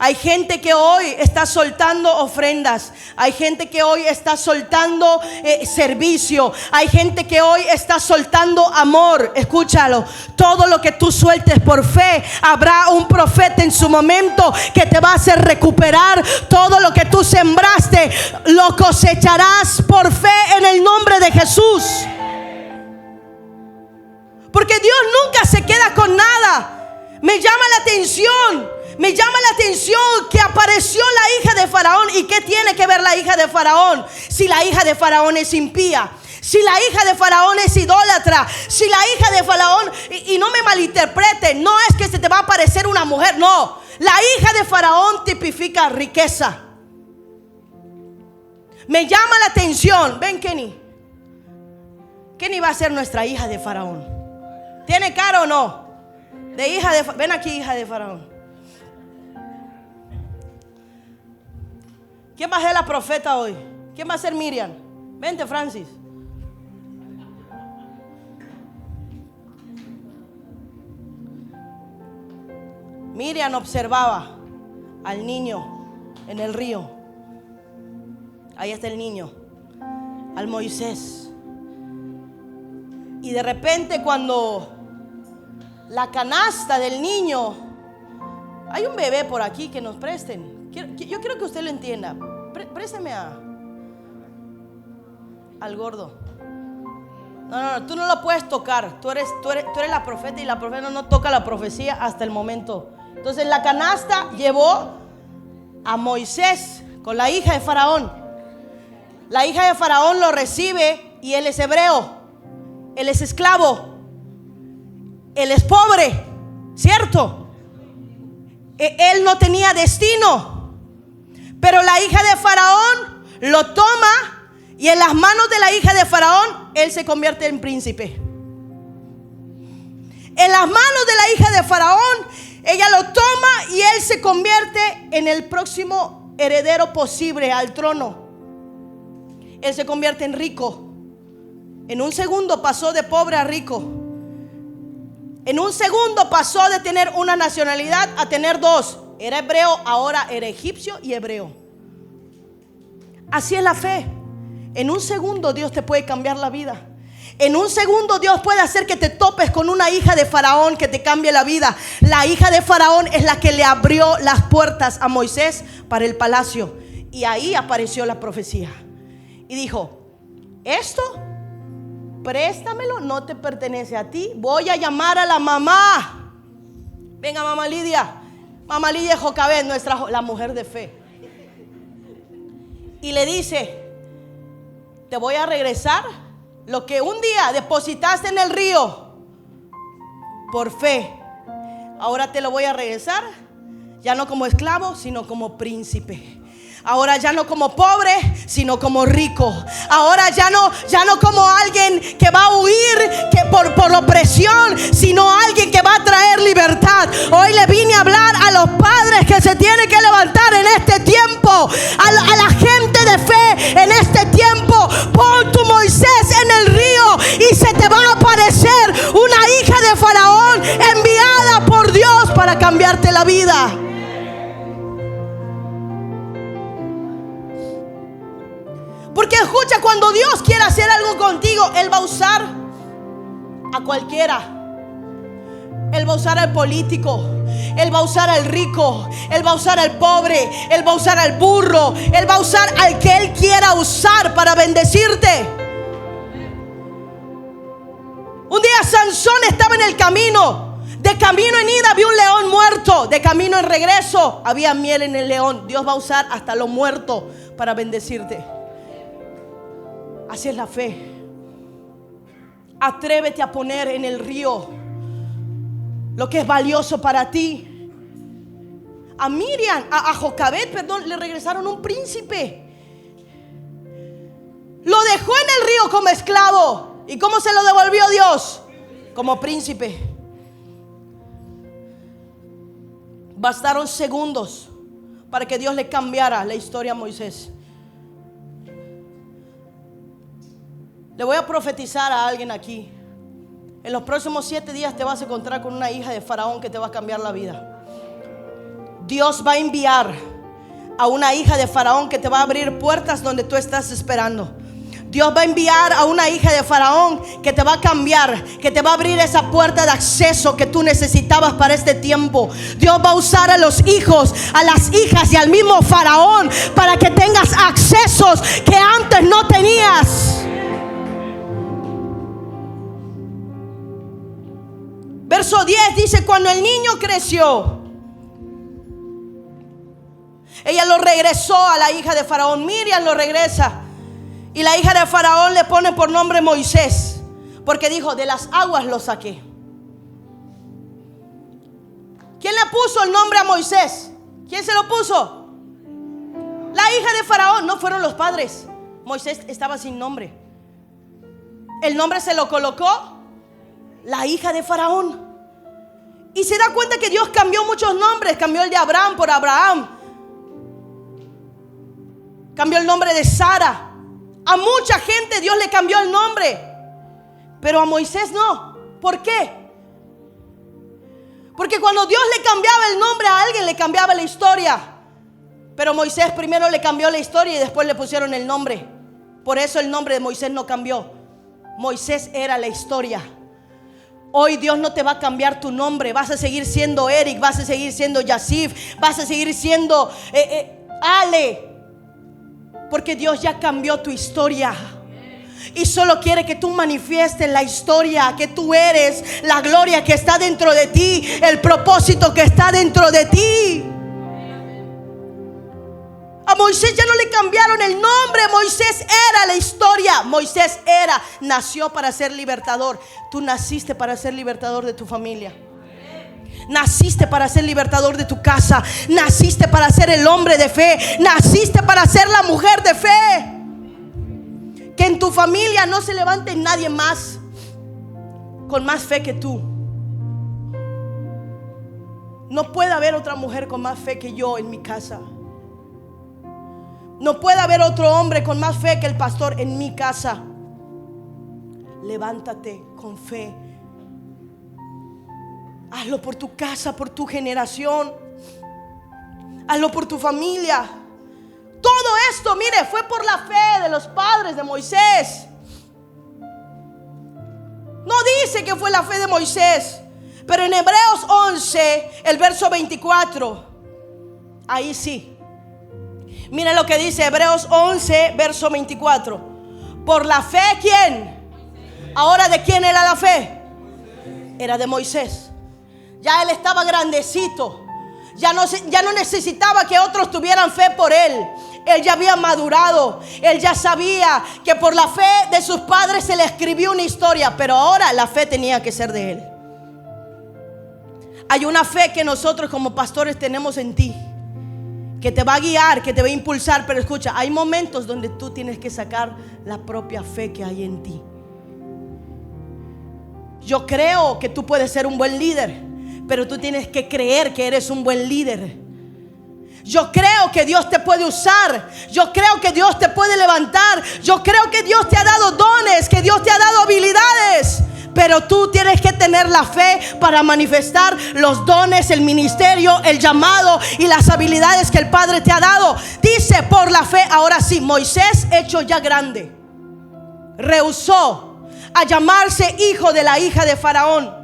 Hay gente que hoy está soltando ofrendas. Hay gente que hoy está soltando servicio. Hay gente que hoy está soltando amor. Escúchalo. Todo lo que tú sueltes por fe, habrá un profeta en su momento que te va a hacer recuperar. Todo lo que tú sembraste, lo cosecharás por fe en el nombre de Jesús. Porque Dios nunca se queda con nada. Me llama la atención que apareció la hija de Faraón. ¿Y qué tiene que ver la hija de Faraón? Si la hija de Faraón es impía, si la hija de Faraón es idólatra, si la hija de Faraón, y no me malinterprete, no es que se te va a aparecer una mujer, no. La hija de Faraón tipifica riqueza. Me llama la atención. Ven, Kenny. Kenny va a ser nuestra hija de Faraón. ¿Tiene cara o no? De hija de Ven aquí, hija de Faraón. ¿Quién va a ser la profeta hoy? ¿Quién va a ser Miriam? Vente, Francis. Miriam observaba al niño en el río. Ahí está el niño, al Moisés. Y de repente, cuando la canasta del niño, hay un bebé por aquí que nos presten. Yo quiero que usted lo entienda. Préstame al gordo. No, tú no lo puedes tocar. Tú eres la profeta, y la profeta no toca la profecía hasta el momento. Entonces la canasta llevó a Moisés con la hija de Faraón. La hija de Faraón lo recibe y él es hebreo. Él es esclavo. Él es pobre, ¿cierto? Él no tenía destino. Pero la hija de Faraón lo toma, y en las manos de la hija de Faraón él se convierte en príncipe. En las manos de la hija de Faraón ella lo toma y él se convierte en el próximo heredero posible al trono. Él se convierte en rico. En un segundo pasó de pobre a rico. En un segundo pasó de tener una nacionalidad a tener dos. Era hebreo, ahora era egipcio y hebreo. Así es la fe. En un segundo Dios te puede cambiar la vida. En un segundo Dios puede hacer que te topes con una hija de Faraón que te cambie la vida. La hija de Faraón es la que le abrió las puertas a Moisés para el palacio. Y ahí apareció la profecía. Y dijo: esto, préstamelo, no te pertenece a ti. Voy a llamar a la mamá. Venga, mamá Lidia. Mamá Lidia Jocabet, la mujer de fe. Y le dice: te voy a regresar lo que un día depositaste en el río por fe. Ahora te lo voy a regresar, ya no como esclavo, sino como príncipe. Ahora ya no como pobre, sino como rico. Ahora ya no como alguien que va a huir que por opresión, sino alguien que va a traer libertad. Hoy le vine a hablar a los padres que se tienen que levantar en este tiempo, a la gente de fe en este tiempo. Pon tu Moisés en el río y se te va a aparecer una hija de Faraón enviada por Dios para cambiarte la vida. Porque escucha, cuando Dios quiere hacer algo contigo, Él va a usar a cualquiera. Él va a usar al político, Él va a usar al rico, Él va a usar al pobre, Él va a usar al burro, Él va a usar al que Él quiera usar para bendecirte. Un día Sansón estaba en el camino De camino en ida había un león muerto. De camino en regreso había miel en el león. Dios va a usar hasta lo muerto para bendecirte. Así es la fe. Atrévete a poner en el río lo que es valioso para ti. A Miriam, a Jocabed, perdón, le regresaron un príncipe. Lo dejó en el río como esclavo. ¿Y cómo se lo devolvió Dios? Como príncipe. Bastaron segundos para que Dios le cambiara la historia a Moisés. Le voy a profetizar a alguien aquí. En los próximos 7 días te vas a encontrar con una hija de Faraón que te va a cambiar la vida. Dios va a enviar a una hija de Faraón que te va a abrir puertas donde tú estás esperando. Dios va a enviar a una hija de Faraón que te va a cambiar, que te va a abrir esa puerta de acceso que tú necesitabas para este tiempo. Dios va a usar a los hijos, a las hijas y al mismo Faraón para que tengas accesos que antes no tenías. Verso 10 dice: cuando el niño creció, ella lo regresó a la hija de Faraón. Miriam lo regresa. Y la hija de Faraón le pone por nombre Moisés, porque dijo: de las aguas lo saqué. ¿Quién le puso el nombre a Moisés? ¿Quién se lo puso? La hija de Faraón. No fueron los padres. Moisés estaba sin nombre. El nombre se lo colocó la hija de Faraón. Y se da cuenta que Dios cambió muchos nombres. Cambió el de Abraham por Abraham. Cambió el nombre de Sara. A mucha gente Dios le cambió el nombre, pero a Moisés no. ¿Por qué? Porque cuando Dios le cambiaba el nombre a alguien, le cambiaba la historia. Pero Moisés primero le cambió la historia y después le pusieron el nombre. Por eso el nombre de Moisés no cambió. Moisés era la historia. Hoy Dios no te va a cambiar tu nombre. Vas a seguir siendo Eric, vas a seguir siendo Yasif, vas a seguir siendo Ale. Porque Dios ya cambió tu historia. Y solo quiere que tú manifiestes la historia que tú eres, la gloria que está dentro de ti, el propósito que está dentro de ti. A Moisés ya no le cambiaron el nombre. Moisés era la historia. Moisés nació para ser libertador. Tú naciste para ser libertador de tu familia. Naciste para ser libertador de tu casa. Naciste para ser el hombre de fe. Naciste para ser la mujer de fe. Que en tu familia no se levante nadie más con más fe que tú. No puede haber otra mujer con más fe que yo en mi casa. No puede haber otro hombre con más fe que el pastor en mi casa. Levántate con fe. Hazlo por tu casa, por tu generación. Hazlo por tu familia. Todo esto, mire, fue por la fe de los padres de Moisés. No dice que fue la fe de Moisés, pero en Hebreos 11, el verso 24, ahí sí. Mire lo que dice Hebreos 11, verso 24. Por la fe, ¿quién? Ahora, ¿de quién era la fe? Era de Moisés. Ya él estaba grandecito. Ya no necesitaba que otros tuvieran fe por él. Él ya había madurado. Él ya sabía que por la fe de sus padres se le escribió una historia. Pero ahora la fe tenía que ser de él. Hay una fe que nosotros como pastores tenemos en ti, que te va a guiar, que te va a impulsar. Pero escucha, hay momentos donde tú tienes que sacar la propia fe que hay en ti. Yo creo que tú puedes ser un buen líder, pero tú tienes que creer que eres un buen líder. Yo creo que Dios te puede usar. Yo creo que Dios te puede levantar. Yo creo que Dios te ha dado dones, que Dios te ha dado habilidades. Pero tú tienes que tener la fe para manifestar los dones, el ministerio, el llamado y las habilidades que el Padre te ha dado. Dice por la fe. Ahora sí, Moisés, hecho ya grande, rehusó a llamarse hijo de la hija de Faraón.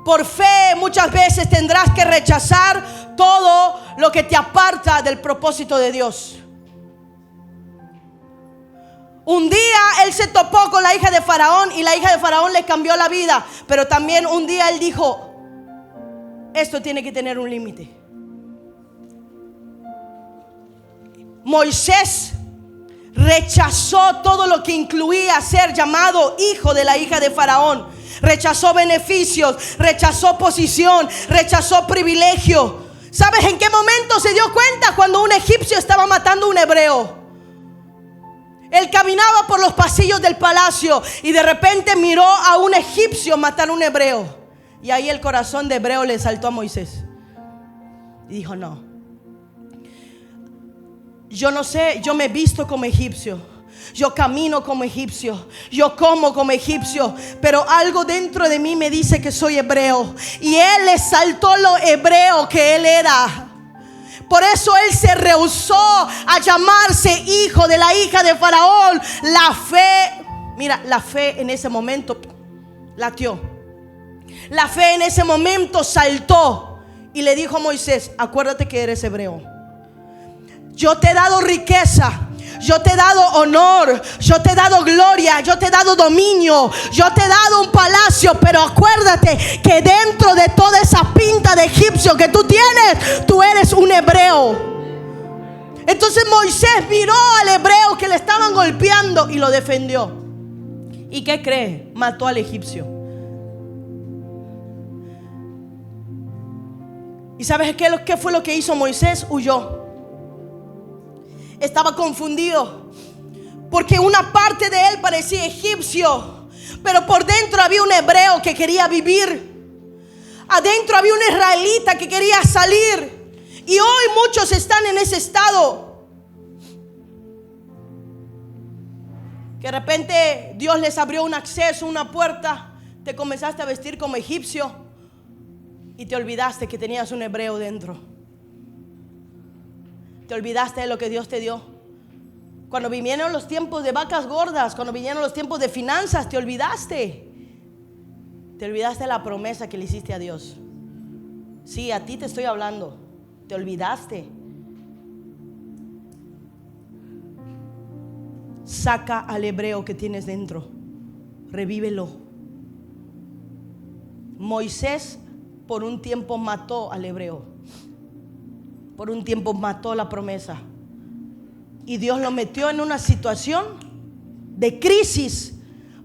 Por fe muchas veces tendrás que rechazar todo lo que te aparta del propósito de Dios. Un día él se topó con la hija de Faraón y la hija de Faraón le cambió la vida. Pero también un día él dijo: esto tiene que tener un límite. Moisés rechazó todo lo que incluía ser llamado hijo de la hija de Faraón. Rechazó beneficios, rechazó posición, rechazó privilegio. ¿Sabes en qué momento se dio cuenta? Cuando un egipcio estaba matando a un hebreo. Él caminaba por los pasillos del palacio y de repente miró a un egipcio matar a un hebreo. Y ahí el corazón de hebreo le saltó a Moisés. Y dijo: no, yo no sé, yo me he visto como egipcio, yo camino como egipcio, yo como como egipcio, pero algo dentro de mí me dice que soy hebreo. Y él le saltó lo hebreo que él era. Por eso él se rehusó a llamarse hijo de la hija de Faraón. La fe, mira, la fe en ese momento latió. La fe en ese momento saltó y le dijo a Moisés: acuérdate que eres hebreo. Yo te he dado riqueza, yo te he dado honor, yo te he dado gloria, yo te he dado dominio, yo te he dado un palacio, pero acuérdate que dentro de toda esa pinta de egipcio que tú tienes, tú eres un hebreo. Entonces Moisés miró al hebreo que le estaban golpeando y lo defendió. ¿Y qué cree? Mató al egipcio. ¿Y sabes qué fue lo que hizo Moisés? Huyó. Estaba confundido porque una parte de él parecía egipcio, pero por dentro había un hebreo que quería vivir. Adentro había un israelita que quería salir. Y hoy muchos están en ese estado, que de repente Dios les abrió un acceso, una puerta. Te comenzaste a vestir como egipcio y te olvidaste que tenías un hebreo dentro. Te olvidaste de lo que Dios te dio. Cuando vinieron los tiempos de vacas gordas, cuando vinieron los tiempos de finanzas, te olvidaste. Te olvidaste de la promesa que le hiciste a Dios. Sí, a ti te estoy hablando. Te olvidaste. Saca al hebreo que tienes dentro. Revívelo. Moisés por un tiempo mató al hebreo. Por un tiempo mató la promesa. Y Dios lo metió en una situación de crisis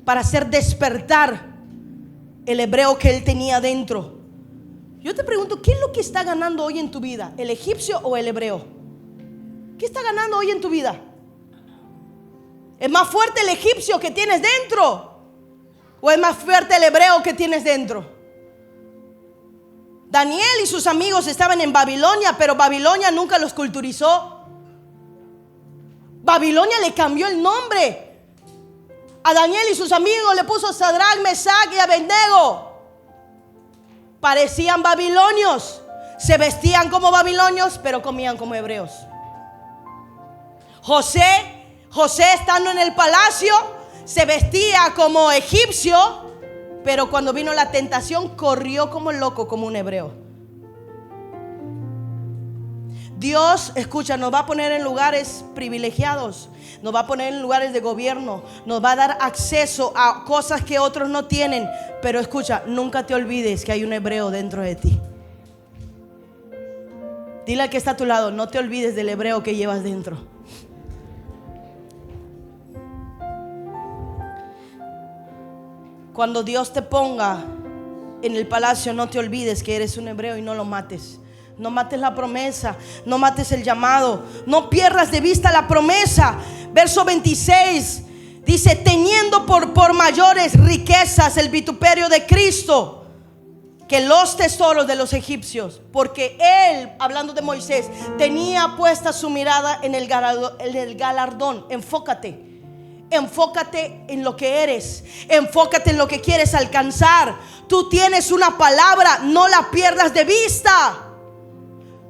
para hacer despertar el hebreo que él tenía dentro. Yo te pregunto, ¿qué es lo que está ganando hoy en tu vida? ¿El egipcio o el hebreo? ¿Qué está ganando hoy en tu vida? ¿Es más fuerte el egipcio que tienes dentro? ¿O es más fuerte el hebreo que tienes dentro? Daniel y sus amigos estaban en Babilonia, pero Babilonia nunca los culturizó. Babilonia le cambió el nombre. A Daniel y sus amigos le puso Sadrach, Mesach y Abednego. Parecían babilonios, se vestían como babilonios, pero comían como hebreos. José estando en el palacio, se vestía como egipcio, pero cuando vino la tentación, corrió como loco, como un hebreo. Dios, escucha, nos va a poner en lugares privilegiados, nos va a poner en lugares de gobierno, nos va a dar acceso a cosas que otros no tienen. Pero escucha, nunca te olvides que hay un hebreo dentro de ti. Dile al que está a tu lado: no te olvides del hebreo que llevas dentro. Cuando Dios te ponga en el palacio, no te olvides que eres un hebreo y no lo mates. No mates la promesa, no mates el llamado, no pierdas de vista la promesa. Verso 26 dice: teniendo por mayores riquezas el vituperio de Cristo que los tesoros de los egipcios, porque él, hablando de Moisés, tenía puesta su mirada en el galardón. Enfócate en lo que eres. Enfócate en lo que quieres alcanzar. Tú tienes una palabra, no la pierdas de vista.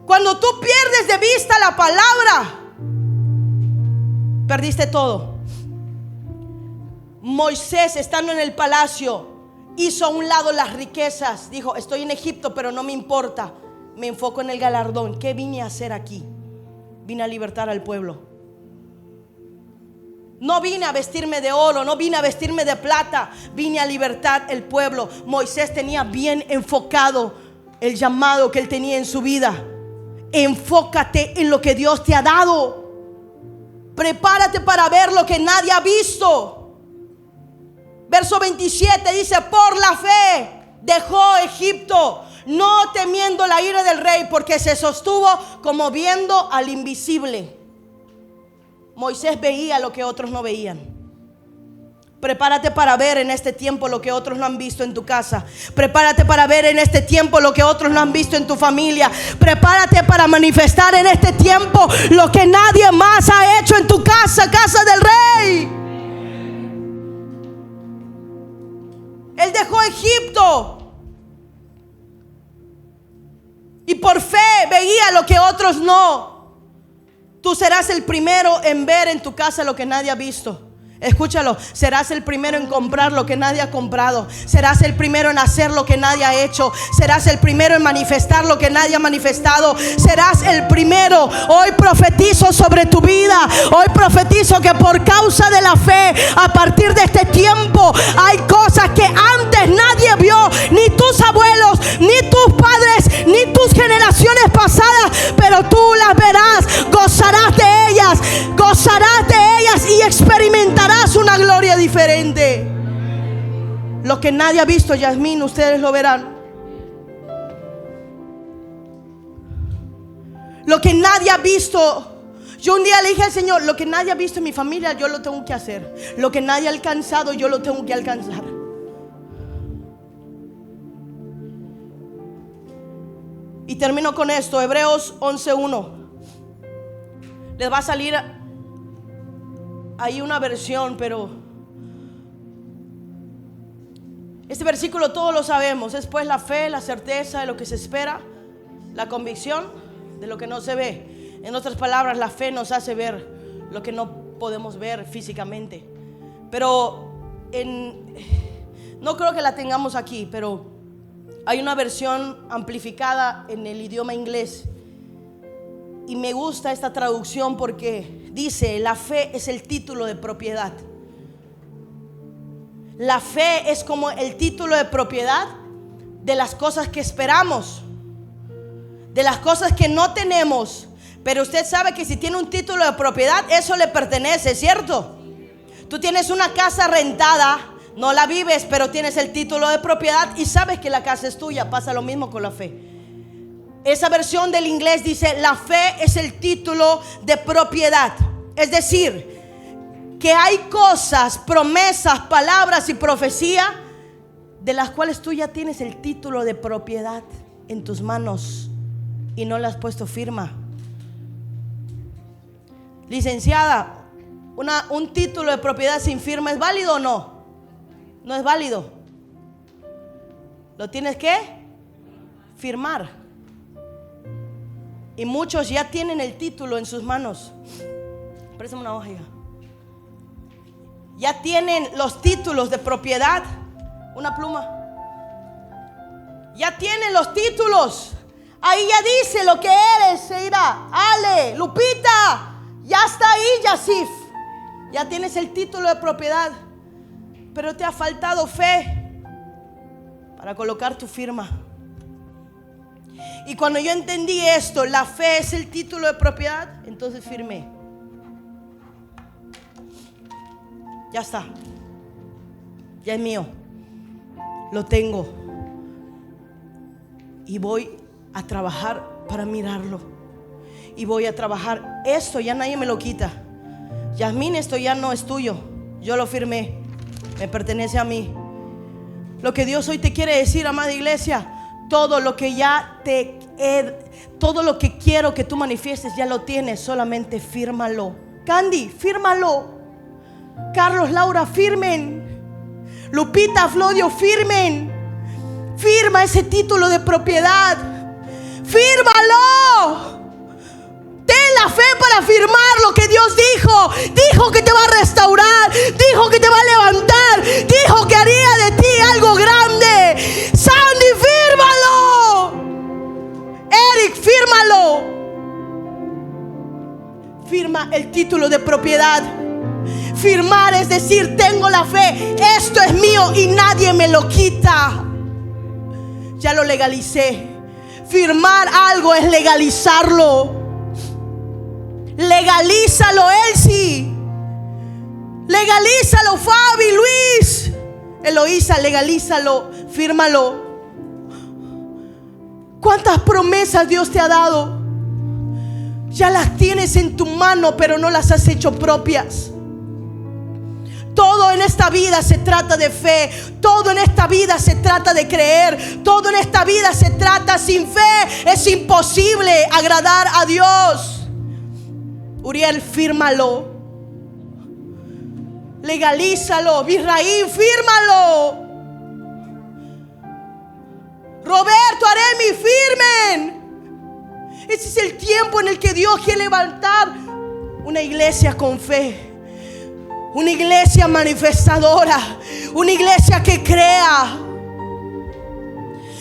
Cuando tú pierdes de vista la palabra, perdiste todo. Moisés, estando en el palacio, hizo a un lado las riquezas. Dijo: estoy en Egipto, pero no me importa. Me enfoco en el galardón. ¿Qué vine a hacer aquí? Vine a libertar al pueblo. No vine a vestirme de oro, no vine a vestirme de plata, vine a libertar el pueblo. Moisés tenía bien enfocado el llamado que él tenía en su vida. Enfócate en lo que Dios te ha dado. Prepárate para ver lo que nadie ha visto. Verso 27 dice: por la fe dejó Egipto, no temiendo la ira del rey, porque se sostuvo como viendo al invisible. Moisés veía lo que otros no veían. Prepárate para ver en este tiempo lo que otros no han visto en tu casa. Prepárate para ver en este tiempo lo que otros no han visto en tu familia. Prepárate para manifestar en este tiempo lo que nadie más ha hecho en tu casa, casa del rey. Él dejó Egipto y por fe veía lo que otros no. Tú serás el primero en ver en tu casa lo que nadie ha visto. Escúchalo, serás el primero en comprar lo que nadie ha comprado. Serás el primero en hacer lo que nadie ha hecho. Serás el primero en manifestar lo que nadie ha manifestado. Serás el primero. Hoy profetizo sobre tu vida. Hoy profetizo que por causa de la fe, a partir de este tiempo, hay cosas que antes nadie vio, ni tus abuelos, ni tus padres, ni tus generaciones pasadas, pero tú las verás, gozarás de ellas y experimentarás una gloria diferente. Lo que nadie ha visto, Yasmín, ustedes lo verán. Lo que nadie ha visto. Yo un día le dije al Señor: lo que nadie ha visto en mi familia, yo lo tengo que hacer. Lo que nadie ha alcanzado, yo lo tengo que alcanzar. Y termino con esto. Hebreos 11:1. Les va a salir hay una versión, pero este versículo todos lo sabemos. Es pues la fe, la certeza de lo que se espera, la convicción de lo que no se ve. En otras palabras, la fe nos hace ver lo que no podemos ver físicamente. Pero no creo que la tengamos aquí, pero hay una versión amplificada en el idioma inglés. Y me gusta esta traducción porque dice: la fe es el título de propiedad. La fe es como el título de propiedad de las cosas que esperamos, de las cosas que no tenemos. Pero usted sabe que si tiene un título de propiedad, eso le pertenece, ¿cierto? Tú tienes una casa rentada, no la vives, pero tienes el título de propiedad y sabes que la casa es tuya. Pasa lo mismo con la fe. Esa versión del inglés dice: la fe es el título de propiedad. Es decir, que hay cosas, promesas, palabras y profecía de las cuales tú ya tienes el título de propiedad en tus manos y no le has puesto firma. Licenciada, un título de propiedad sin firma, ¿es válido o no? No es válido. Lo tienes que firmar. Y muchos ya tienen el título en sus manos. Préstame una hoja, hija. Ya tienen los títulos de propiedad. Una pluma. Ya tienen los títulos. Ahí ya dice lo que eres, Seira, Ale, Lupita. Ya está ahí, Yasif. Ya tienes el título de propiedad. Pero te ha faltado fe para colocar tu firma. Y cuando yo entendí esto, la fe es el título de propiedad, entonces firmé. Ya está. Ya es mío. Lo tengo. Y voy a trabajar para mirarlo. Y voy a trabajar. Esto ya nadie me lo quita. Yasmín, esto ya no es tuyo. Yo lo firmé. Me pertenece a mí. Lo que Dios hoy te quiere decir, amada iglesia: todo lo que todo lo que quiero que tú manifiestes ya lo tienes, solamente fírmalo. Candy, fírmalo. Carlos, Laura, firmen. Lupita, Flodio, firmen. Firma ese título de propiedad. Fírmalo. Ten la fe para firmar lo que Dios dijo. Dijo que te va a restaurar. Dijo que te va a levantar. Dijo que haría de ti algo grande. Sandy, fírmalo. Eric, fírmalo. Firma el título de propiedad. Firmar es decir, tengo la fe, esto es mío y nadie me lo quita. Ya lo legalicé. Firmar algo es legalizarlo. Legalízalo, Elsie. Legalízalo, Fabi, Luis, Eloísa, legalízalo, fírmalo. ¿Cuántas promesas Dios te ha dado? Ya las tienes en tu mano, pero no las has hecho propias. Todo en esta vida se trata de fe. Todo en esta vida se trata de creer. Todo en esta vida se trata, sin fe es imposible agradar a Dios. Uriel, fírmalo. Legalízalo. Bisraín, fírmalo. Roberto, Aremi, firmen. Ese es el tiempo en el que Dios quiere levantar una iglesia con fe. Una iglesia manifestadora. Una iglesia que crea.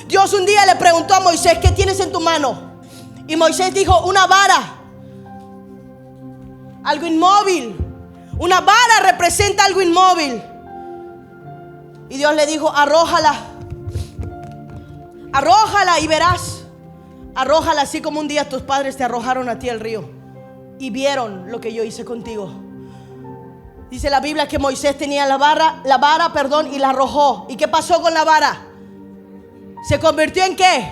Dios un día le preguntó a Moisés: ¿qué tienes en tu mano? Y Moisés dijo: una vara. Algo inmóvil. Una vara representa algo inmóvil. Y Dios le dijo: arrójala. Arrójala y verás. Arrójala así como un día tus padres te arrojaron a ti al río y vieron lo que yo hice contigo. Dice la Biblia que Moisés tenía la vara, y la arrojó. ¿Y qué pasó con la vara? ¿Se convirtió en qué?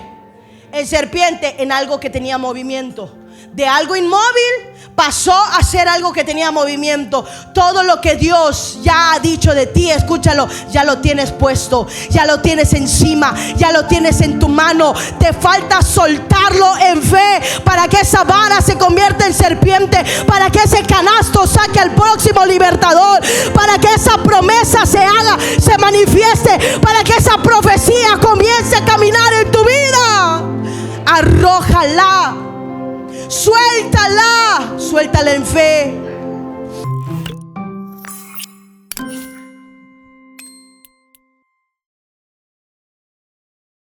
En serpiente, en algo que tenía movimiento. De algo inmóvil pasó a ser algo que tenía movimiento. Todo lo que Dios ya ha dicho de ti, escúchalo, ya lo tienes puesto, ya lo tienes encima, ya lo tienes en tu mano. Te falta soltarlo en fe para que esa vara se convierta en serpiente, para que ese canasto saque al próximo libertador, para que esa promesa se haga, se manifieste, para que esa profecía comience a caminar en tu vida. Arrójala. Suéltala en fe.